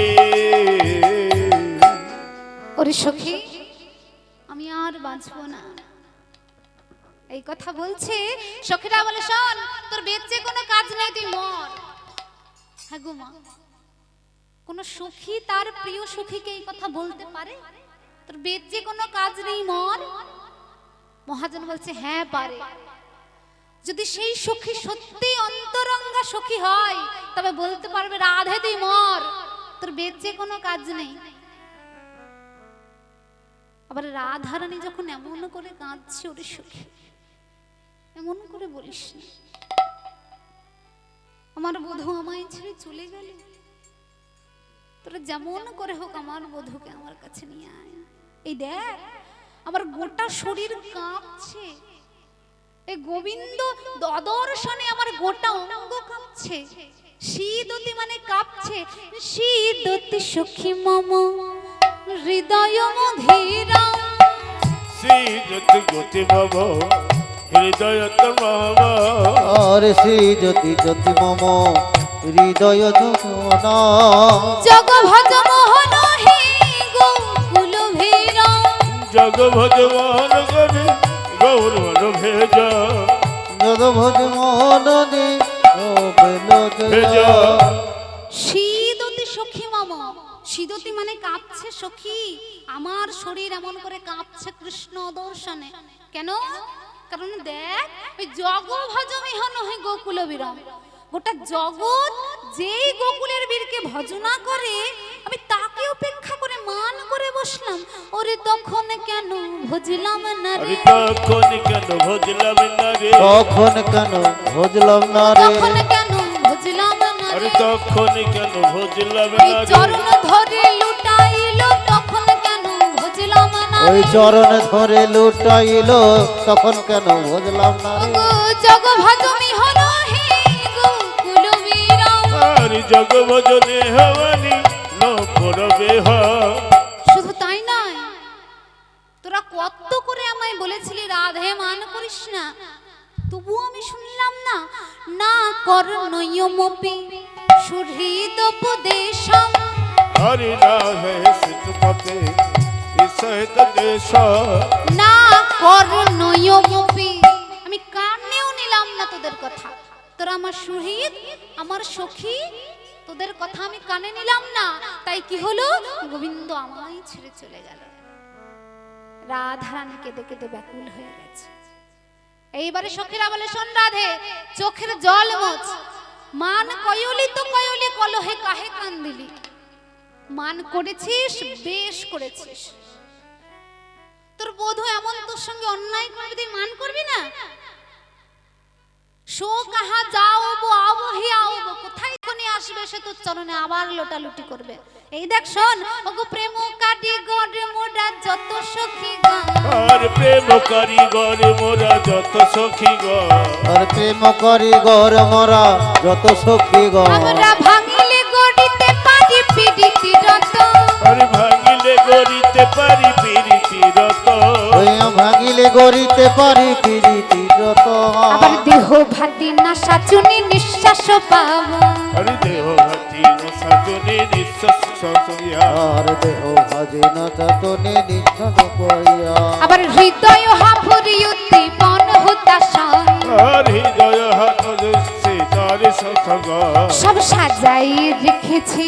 ওরে সখী আমি আর বাঁচবো না এই কথা বলছে সখীরা বলে শোন তোর বেঁচে কোনো কাজ নেই তুই মর হ্যাঁ গো মা কোন সখী তার প্রিয় সখীকে এই কথা বলতে পারে তোর বেঁচে কোনো কাজ নেই মর মহাজন বলছে হ্যাঁ পারে যদি সেই সখী সত্যি অন্তরঙ্গা সখী হয় তবে বলতে পারবে রাধে তুই মর তোর বেঁচে কোনো কাজ নেই আবার রাধারানী যখন এমন করে কাঁদছে ওরে সখী এমন করে বলিস না আমার বধূ আমায় ছেড়ে চলে গেল তোরা যেমন করে হোক আমার বধূকে আমার কাছে নিয়ে আয় এই দেখ আমার গোটা শরীর কাঁপছে এই গোবিন্দ দদর্শনে আমার গোটা অঙ্গ কাঁপছে শীততি মানে কাঁপছে শীততি সখী মম হৃদয় মধিরা
শ্রী জ্যোতি জ্যোতি বাবা হৃদয় তোমাম
আর শ্রী জ্যোতি জ্যোতি মম হৃদয় জগন
জগ ভজ মোহন হে গোকুল ভীরা
জগ ভগবান গরে গৌর ভেজ
জগ ভজ মনে
ভেজা
শীততি সখী মম শীততি মানে কাঁপছে সখী আমার শরীর এমন করে কাঁপছে কৃষ্ণ দর্শনে কেন কারণ দেখ ওই জগ ভজ মোহন হে গোকুল বিরম গোটা জগৎ যেই গোকুলের বীরকে ভজনা করে আমি তাকে উপেক্ষা করে মান করে বসলাম ওরে তখন কেন ভজলাম না
আরে
রে
তখন কেন ভজলাম না রে
তখন কেন ভজলাম না রে
তখন কেন ভজলাম না
আরে
রে
তখন কেন ভজলাম
ওই
না রে
চরণ ধরে লুটাইলো তখন কেন ভজলাম না
ওই
রে
চরণ ধরে লুটাইলো তখন কেন ভজলাম না রে
ওগো জগ ভজ মিহন হে গোকুল বিরম
আর জগ ভজনে হওয়ানি ন করবে
শুধু তাই নয় তোরা কত করে আমায় বলেছিলি রাধে মান করিস না তবু আমি শুনলাম না না কর নয়মপি সুহৃদ উপদেশম
হরি রাহে সিদ্ধপতে সহিত দেশ
না কর নয়মপি আমি কানেও নিলাম না তোদের কথা তোরা আমার সুহৃদ আমার সখী তোদের কথা আমি কানে নিলাম না তাই কি হলো গোবিন্দ আমায় ছেড়ে চলে গেল রাধারানী কেঁদে কেঁদে ব্যাকুল হয়ে গেছে এইবারে সখীরা বলে শোন রাধে চোখের জল মোছ মান কয়লি তো কয়লি কলহে কাহে কান্দিলি মান করেছিস বেশ করেছিস তোর বধূ এমন তোর সঙ্গে অন্যায় করবে তুই মান করবি না শো কাহা যাও বো আবো হি আবো কোথায় কোনি আসবে সে তোর চরণে আবার লোটালুটি করবে এই দেখ শোন ওগো প্রেম কাটি গড়ে মোরা যত সখী গা
আর প্রেম কারিগর মোরা যত সখী গো
আর প্রেম করি গর মরা যত সখী গ
আমরা ভাঙিলে গড়িতে পারি পিড়িতি রত
আর ভাঙিলে গড়িতে পারি প্রীতি রত
ওই ভাঙিলে গড়িতে পারি প্রীতি যত
আবার দেহ ভাতি না সাচুনি নিঃশ্বাস পাব
আর দেহ ভাতি সাজনে নিঃশ্বাস সসিয়া
আর দেহ ভাজে না চাতনে নিচ্ছন করিয়া
আবার হৃদয় হাফুরি উদ্দীপন হুতাশন
আর হৃদয় হাত সে তার সথগ
সব সাজাই রেখেছি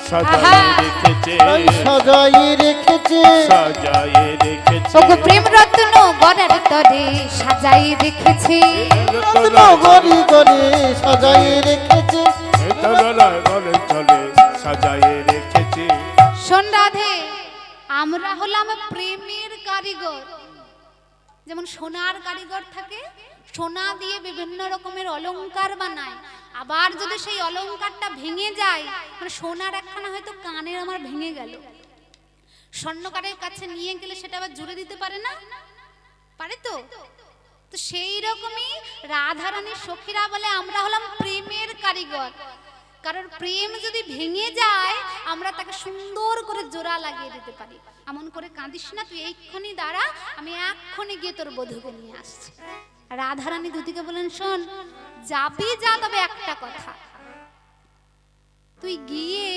সাজাই রেখেছে
তাই সাজাই রেখেছে
সাজাই রেখেছে
ওগো প্রেম রত্ন গড়ার তরে সাজাই রেখেছি
রত্ন গরি গরি সাজাই রেখেছে
ঘরে চলে সাজাই রেখেছে
শোন রাধে আমরা হলাম প্রেমের কারিগর যেমন সোনার কারিগর থাকে সোনা দিয়ে বিভিন্ন রকমের অলংকার বানায় আবার যদি সেই অলংকারটা ভেঙে যায় মানে সোনার একখানা হয়তো কানের আমার ভেঙে গেল স্বর্ণকারের কাছে নিয়ে গেলে সেটা আবার জুড়ে দিতে পারে না পারে তো তো সেই রকমই রাধারানীর সখীরা বলে আমরা হলাম প্রেমের কারিগর। কারণ প্রেম যদি ভেঙে যায় আমরা তাকে সুন্দর করে জোড়া লাগিয়ে দিতে পারি। এমন করে কাঁদিস না, তুই এইক্ষণি দাঁড়া, আমি এক্ষণি গিয়ে তোর বধূকে নিয়ে আসছি। রাধারানী দুদিকে বলেন, শোন যাবি যা, তবে একটা কথা, তুই গিয়ে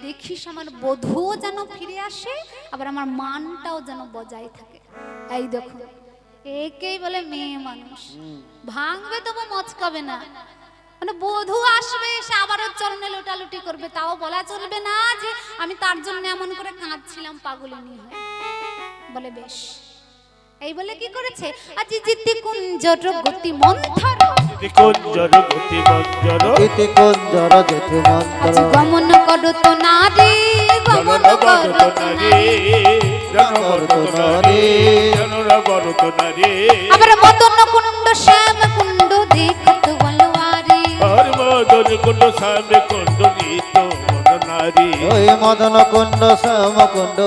দেখিস আমার বধূও যেন ফিরে আসে, আবার আমার মানটাও যেন বজায় থাকে। এই দেখো, একেই বলে মেয়ে মানুষ, ভাঙবে তবু মচকাবে না। মানে বধূ আসবে, সে আবারও চরণে লোটালুটি করবে, তাও বলা চলবে না যে আমি তার জন্য এমন করে কাঁদছিলাম পাগলিনী হয়ে। বলে বেশ। এই বলে কি করেছে, আজি জিতি কুঞ্জর গতি মন্থর,
কুঞ্জর গতি মঞ্জর,
ইতি কুঞ্জর যেতে মন্ত্র,
আজ গমন করো তো নারী, গমন করো তো নারী, আবার মদন কুণ্ড শ্যাম কুণ্ড দেখত বলওয়ারি,
আর মদন কুণ্ড শ্যাম কুণ্ড গীত নারী,
ওই মদন কুণ্ড শ্যাম কুণ্ড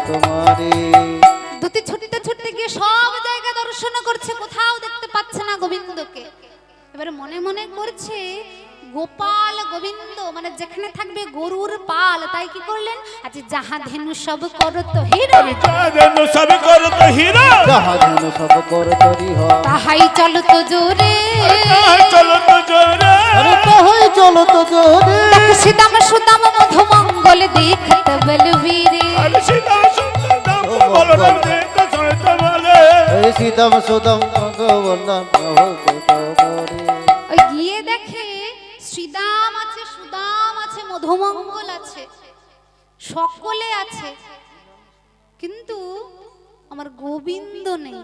তোমারি।
দুটি ছুটতে ছুটতে গিয়ে সব জায়গা দর্শন করছে, কোথাও দেখতে পাচ্ছে না গোবিন্দকে। এবারে মনে মনে করছে গোপাল গোবিন্দ মানে যেখানে থাকবে গরুর পাল, তাই কি করলেন, আজ যাহা ধেনু সব করত হীরা,
ধেনু সব করত হীরা,
যাহা ধেনু সব করত হীরা,
তাহাই চলত জোরে,
চলত জোরে,
আরে তাহাই চলত জোরে,
সীতাম সুদাম মধুমঙ্গল দেখত বলবীরে,
আরে সীতাম সুদাম বলরাম দেখত শুনতে বলে,
এই সীতাম সুদাম ভগবন্দান ভগবতরে।
ওই গিয়ে দেখে শ্রীদাম আছে, সুদাম আছে, মধুমঙ্গল আছে, সকলে আছে, কিন্তু আমার গোবিন্দ নেই।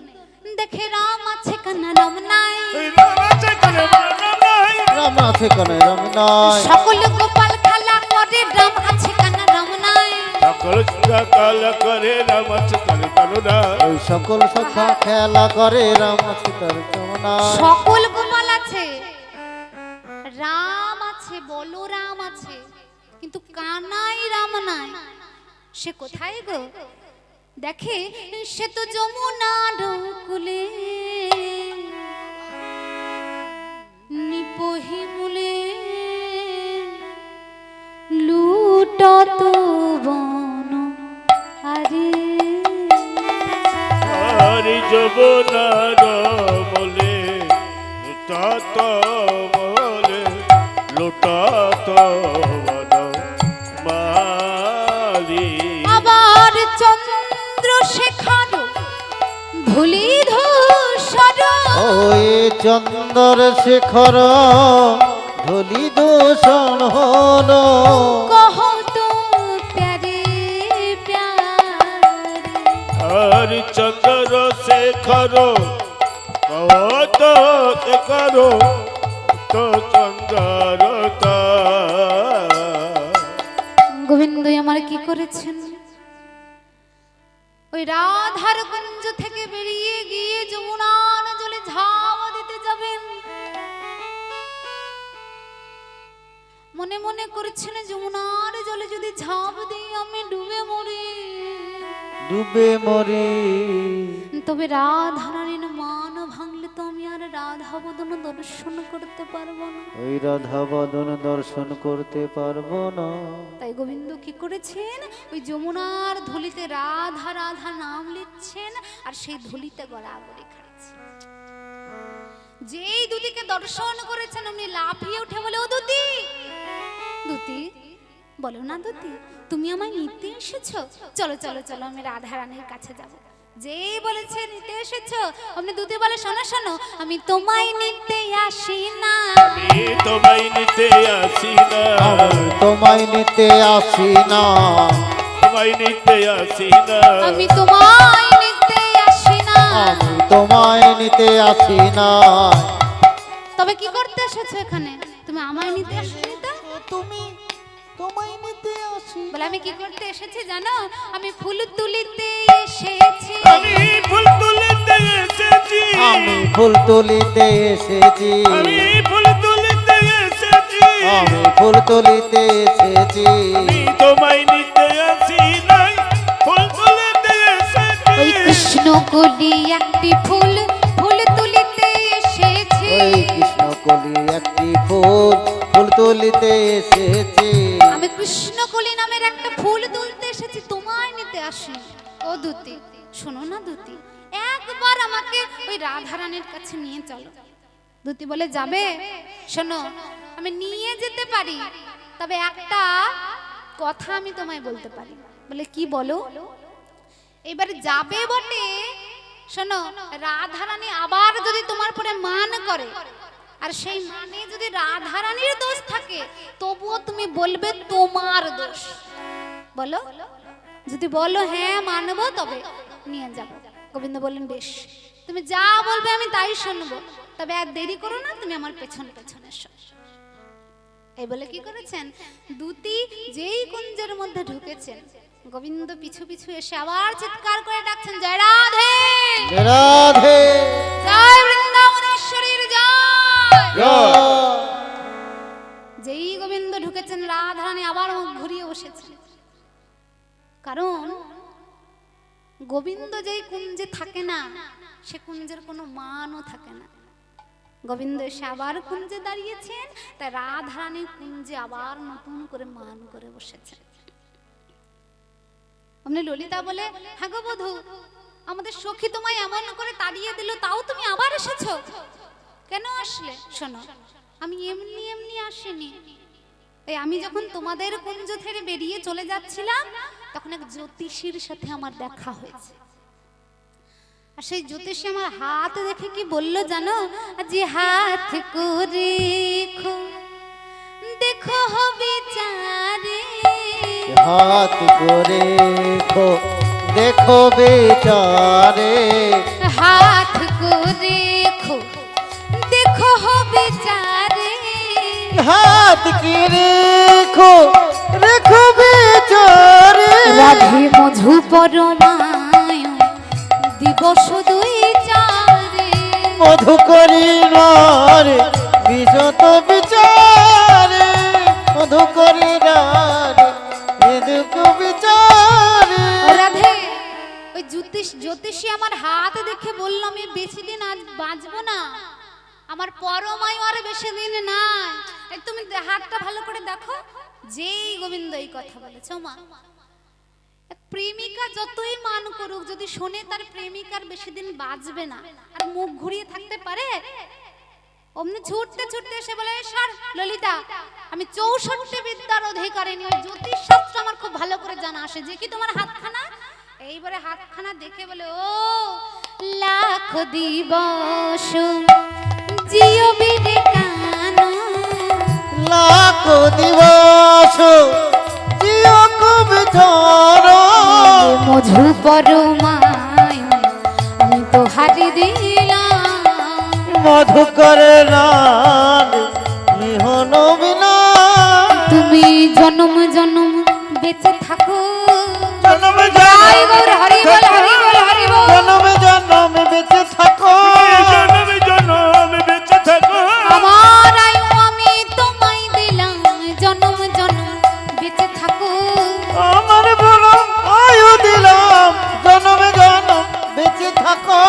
দেখে রাম আছে কানা রাম নাই,
রাম আছে কানে রাম নাই,
রাম আছে কানে রাম নাই,
সকল গোপাল খেলা করে, রাম আছে কানা রাম নাই,
সকল কাল করে রাম আছে কানে করুণা,
ওই সকল সখা খেলা করে রাম আছে তার যমুনা।
সকল গোপাল আছে, রাম আছে, বলরাম আছে, কিন্তু কানাই রাম নাই। সে কোথায় গো, দেখে সে তো যমুনার কুলে নিপহি মূলে লুটত বন আরে,
হরি যমুনার মলে লুটাত মলে লুটাত বন মালি,
আবার চন্দ্রশেখর ধুলি ধূসর,
ওই চন্দর শেখর ধলি দূষণ হলো,
কহত প্যারে প্যারে,
আর চন্দ্র শেখর কত করো তো চন্দ্রতা।
গোবিন্দ আমার কি করেছেন, ওই রাধার কুঞ্জ থেকে বেরিয়ে গিয়ে যমুনার জলে ঝাঁপ দিতে যাবেন, মনে মনে করছেন যমুনার জলে যদি ঝাঁপ দিই আমি ডুবে মরি,
ডুবে মরি,
তবে রাধারানীর মান ভাঙলে তো আমি আর রাধা বদন দর্শন করতে পারবো না।
ওই রাধা বদন দর্শন করতে পারবো না।
তাই গোবিন্দ কি করেছেন, ওই যমুনার ধুলিতে রাধা রাধা নাম লিখছেন, আর সেই ধুলিতে গড়াগড়ি খাচ্ছেন। যেই দুতিকে দর্শন করেছেন উনি লাফিয়ে উঠে বলে, ও দুতি, দুতি বলো না দুতি, তুমি আমায় নিতে এসেছো, চলো চলো চলো আমি রাধা রানীর কাছে যাব। যেই বলেছে নিতে এসেছো, আপনি দুতি বলে, শোনো শোনো, আমি তোমায় নিতে আসি না,
আমি তোমায় নিতে আসি না,
আমি তোমায় নিতে আসি না,
তোমায় নিতে আসি না,
আমি তোমায় নিতে আসি না,
আমি তোমায় নিতে আসি না।
তবে কি করতে এসেছো এখানে, তুমি আমায় নিতে আসনি তো?
তুমি তোমায় নিতে আসি,
বলে আমি কি করতে এসেছি জানো, আমি ফুল তুলিতে এসেছি,
আমি ফুল তুলিতে এসেছি,
আমি ফুল তুলিতে এসেছি,
আমি ফুল তুলিতে এসেছি,
আমি ফুল তুলিতে এসেছি,
আমি তোমায় নিতে আসি নাই, ফুল তুলিতে এসেছি,
ওই কৃষ্ণ কলি একটি ফুল, ফুল
ফুল ফুল তুলিতে এসেছি।
আমি কৃষ্ণকলি নামের একটা ফুল তুলতে এসেছি, তোমায় নিতে আসি। ও দুতি, শোনো না দুতি, একবার আমাকে ওই রাধারানীর কাছে নিয়ে চলো। দুতি বলে যাবে? শোনো, আমি নিয়ে যেতে পারি, তবে একটা কথা আমি তোমায় বলতে পারি। বলে কি বলো? এবার যাবে বটে, শোনো, রাধারানী আবার যদি তোমার পরে মান করে, আর সেই মানে যদি রাধারানীর দোষ থাকে, তবুও তুমি বলবে তোমার দোষ। বলো, যদি বলো হ্যাঁ মানবো, তবে নিয়ে যাব। গোবিন্দ বললেন বেশ, তুমি যা বলবে আমি তাই শুনবো, তবে আর দেরি করো না, তুমি আমার পেছন পেছন এসো। এই বলে কি করেছেন, দুতি যেই কুঞ্জের মধ্যে ঢুকেছেন, গোবিন্দ পিছু পিছু এসে আবার চিৎকার করে ডাকছেন, জয় রাধে,
রাধে
জয় বৃন্দাবনেশ্বরীর জয়। যেই গোবিন্দ ঢুকেছেন, রাধারানী আবার মুখ ঘুরিয়ে বসেছেন। কারণ গোবিন্দ যেই কুঞ্জে থাকে না, সে কুঞ্জের কোনো মানও থাকে না। গোবিন্দ এসে আবার কুঞ্জে দাঁড়িয়েছেন, তাই রাধারানী কুঞ্জে আবার নতুন করে মান করে বসেছেন। অমনি ললিতা বলে, হ্যাঁ গো বধূ, আমাদের সখী তোমায় এমন করে তাড়িয়ে দিল, তাও তুমি আবার এসেছো, কেন আসলে? শোনো, আমি এমনি এমনি আসিনি। এই আমি যখন তোমাদের কুঞ্জ থেকে বেরিয়ে চলে যাচ্ছিলাম, তখন এক জ্যোতিষীর সাথে আমার দেখা হয়েছে। আর সেই জ্যোতিষী আমার হাত দেখে কি বললো জানো? যে হাত করে দেখো বিচারে,
হাত করে দেখো বেচারে,
হাত করে দেখো বিচারে,
হাত কি রেখো রেখো বেচারে,
রাধে মধু পরমায় দিবস দুই চারে,
মধু করি নারে বিজত বিচারে, মধু করি নারে বিজত বিচারে।
রাধে, ওই জ্যোতিষী আমার হাত দেখে বলল, আমি বেশি দিন আজ বাঁচবো না, আমার পরমায়ু আর বেশি দিন নাই, তুমি হাতটা ভালো করে দেখো। যেই গোবিন্দ এই কথা বলেছে, মা প্রেমিকা যতই মান করুক, যদি শোনে তার প্রেমিকার বেশি দিন বাঁচবে না, আর মুখ ঘুরিয়ে থাকতে পারে? অমনি ছুটতে ছুটতে এসে বলে, সর ললিতা, আমি 64 বিদ্যার অধিকারিণী, ওই জ্যোতিষ শাস্ত্র আমার খুব ভালো করে জানা আসে। যে কি তোমার হাতখানা? এইবারে হাতখানা দেখে বলে, ও লাখ দিবস জিও বিবেকানো,
লাখ দিবস জিও খুব ঝড়,
মধু পরমায় আমি তো হারি দিলাম,
মধু করে নান মিহন বিনা,
তুমি জনম জনম বেঁচে থাকো,
জনম
জয় গৌর হরি বল, হরি বল, হরি বল।
জনম জনম বেঁচে থাকো,
জনমে জনম বেঁচে থাকো,
আমার আয়ু আমি তোমায় দিলাম, জনম জনম বেঁচে থাকো,
আমার বলো আয়ু দিলাম, জনম জনম বেঁচে থাকো,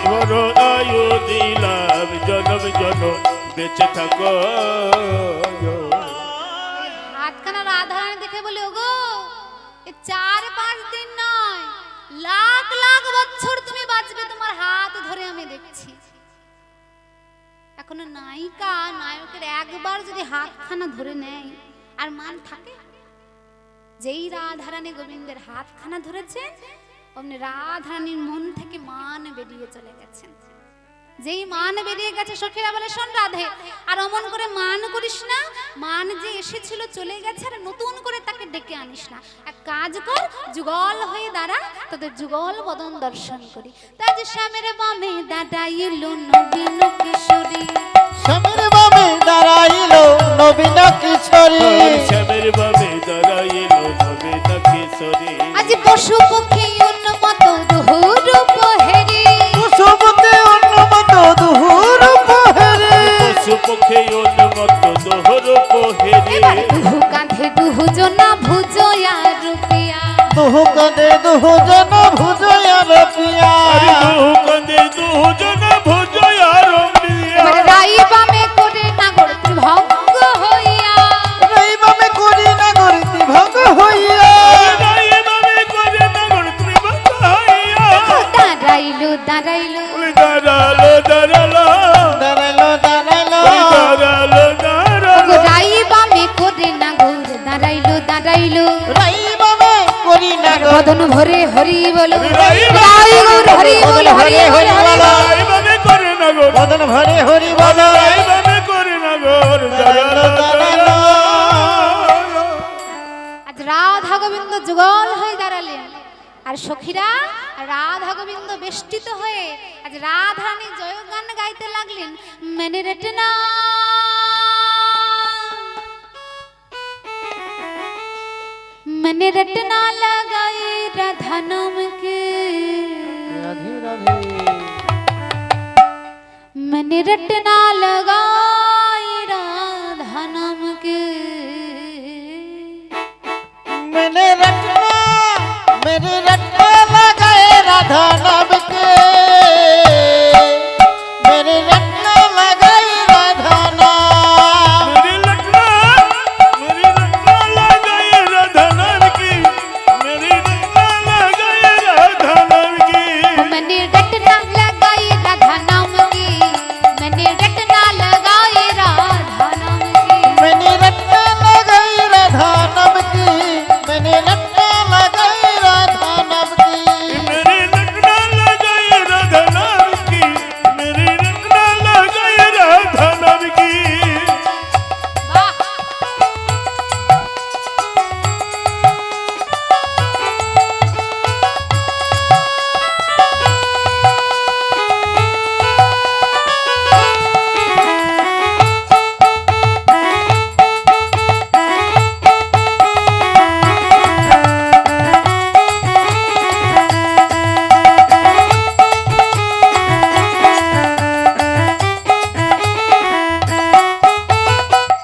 বড় আয়ু দিলাম, জনম জনম বেঁচে থাকো।
হাতখানা রাধারানী দেখে বলে, ওগো এ 4-5 দিন নয়, লাখ লাখ বছর তুমি বাঁচবে, তোমার হাত ধরে আমি দেখছি। এখনো নায়িকা নায়কের একবার যদি হাতখানা ধরে নেয়, আর মান থাকে? যেই রাধারানী গোবিন্দের হাতখানা ধরেছে, অমনি রাধারানীর মন থেকে মান বেরিয়ে চলে গেছেন। যেই মান বেরিয়ে গেছে, সখীরা বলে, শোন রাধে, আর অমন করে মান করিস না, মান যে এসেছিল চলে গেছে, আর নতুন করে তাকে ডেকে আনিস না। এক কাজ কর, যুগল হয়ে দাঁড়া, তোদের যুগল বদন দর্শন করি। তাজ শ্যামের বামে দাঁড়াইলো নবীন কিশোরী,
স্বামীর বামে দাঁড়াইলো নবীন কিশোরী,
শ্যামের বাবে দাঁড়াইল নবীন কিশোরী,
আজ পশু পক্ষী উন্মত দুহুরূপ হেরি,
কুসুমতে উন্মত দুহুর পহেরে,
পশু পক্ষে উন্মত্ত দোহর পোহেরে,
এবার দুহু কাঁধে দুহু জনা ভুজয়া রুপিয়া,
দুহু কাঁধে দুহু জন ভুজয়ার পিয়া,
আরে দুহু কাঁধে দুজন ভুজয়ার পিয়া,
এবার রাই বামে করে নাগর ত্রিভা দাঁড়াইল
রাইবাবে করি না গো
বদন ভরে হরি বলো
রাইবা-
রাই গৌর হরি বলো হরি হরি বলো
এইভাবে করে না গো
বদন ভরে হরি বলো
এইভাবে করে না গো
আজ রাধা গোবিন্দ যুগল হয়ে দাঁড়ালেন আর সখীরা রাধা গোবিন্দ বেষ্টিত হয়ে আজ রাধারানী জয়গান গাইতে লাগলেন মেনে রটনা मैंने रटना लगाए राधा नाम के
রাধে রাধে
मैंने रटना लगाए राधा नाम के
मैंने रटना मेरे रटना लगाए राधा नाम के मेरे रटना लगाए राधा नाम
मेरी लटना लगाए राधा नाम की मेरी लटना लगाए राधा नाम की
मैंने रटना लगाए राधा नाम की मैंने रटना लगाए राधा नाम की
मैंने रटना लगाई राधा नाम की मैंने रटना लगाई राधा नाम की
मेरी लटना लगाए राधा नाम की मेरी लटना लगाए राधा नाम की
वाह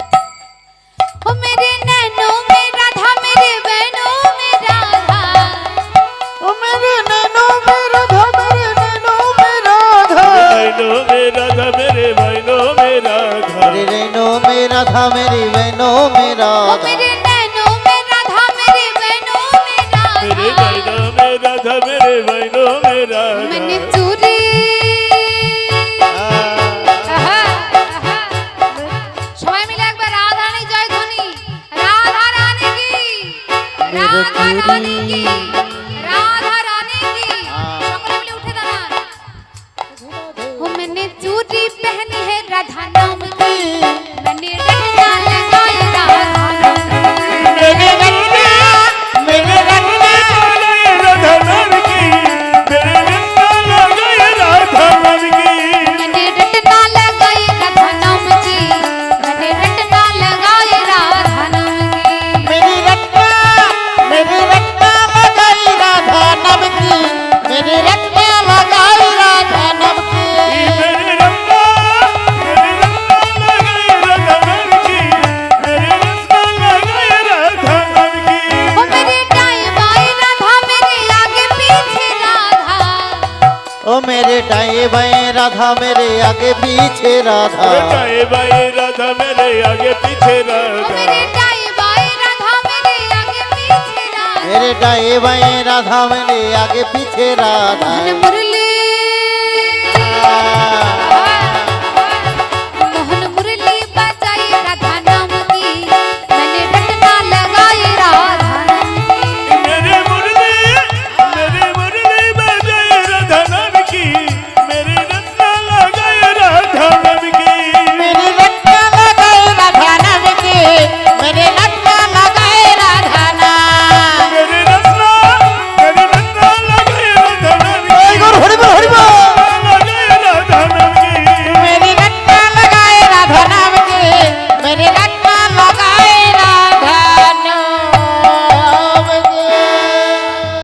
ओ मेरे नैनों में राधा मेरे बहनों में राधा
ओ मेरे नैनों में राधा मेरे नैनों में राधा
बैनो में राधा मेरे बैनो में राधा
मेरे नैनों में राधा मेरी बहनों में
ओ
राधा
मेरे नैनों में राधा मेरे बहनों में
मेरे
राधा
बैनो में राधा मेरे बैनो में
मैंने
राधा
चूरी আহা, আহা। সবাই মিলে একবার রাধা রানী জয় ধ্বনি রাধা রানী কি রাধা রানী কি রাধা রানী কি সকলে মিলে উঠে দাঁড়ান वो मैंने चूड़ी पहनी है राधा नाम की मैंने रटना लगाई राधा नाम की
मेरे रटना मेरे रटना
लगाए राधा नाम की मेरे लटना लगाए राधा नाम की
मैंने रटना लगाई राधा नाम की मैंने रटना लगाई राधा नाम की
मेरी रटना लगाई राधा नाम की मेरी रटना लगाई राधा नाम की
मेरे लटना लगाए राधा नाम की मेरे लटना लगाए राधा नाम की
वो मेरे दाएं बाएं राधा मेरे आगे पीछे राधा
ओ मेरे दाएं बाएं राधा मेरे आगे पीछे राधा
दाएं बाएं राधा मेरे आगे पीछे
वो
राधा
मेरे दाएं बाएं राधा मेरे आगे पीछे राधा
मेरे दाएं बाएं राधा मेरे आगे पीछे राधा
मन मुरली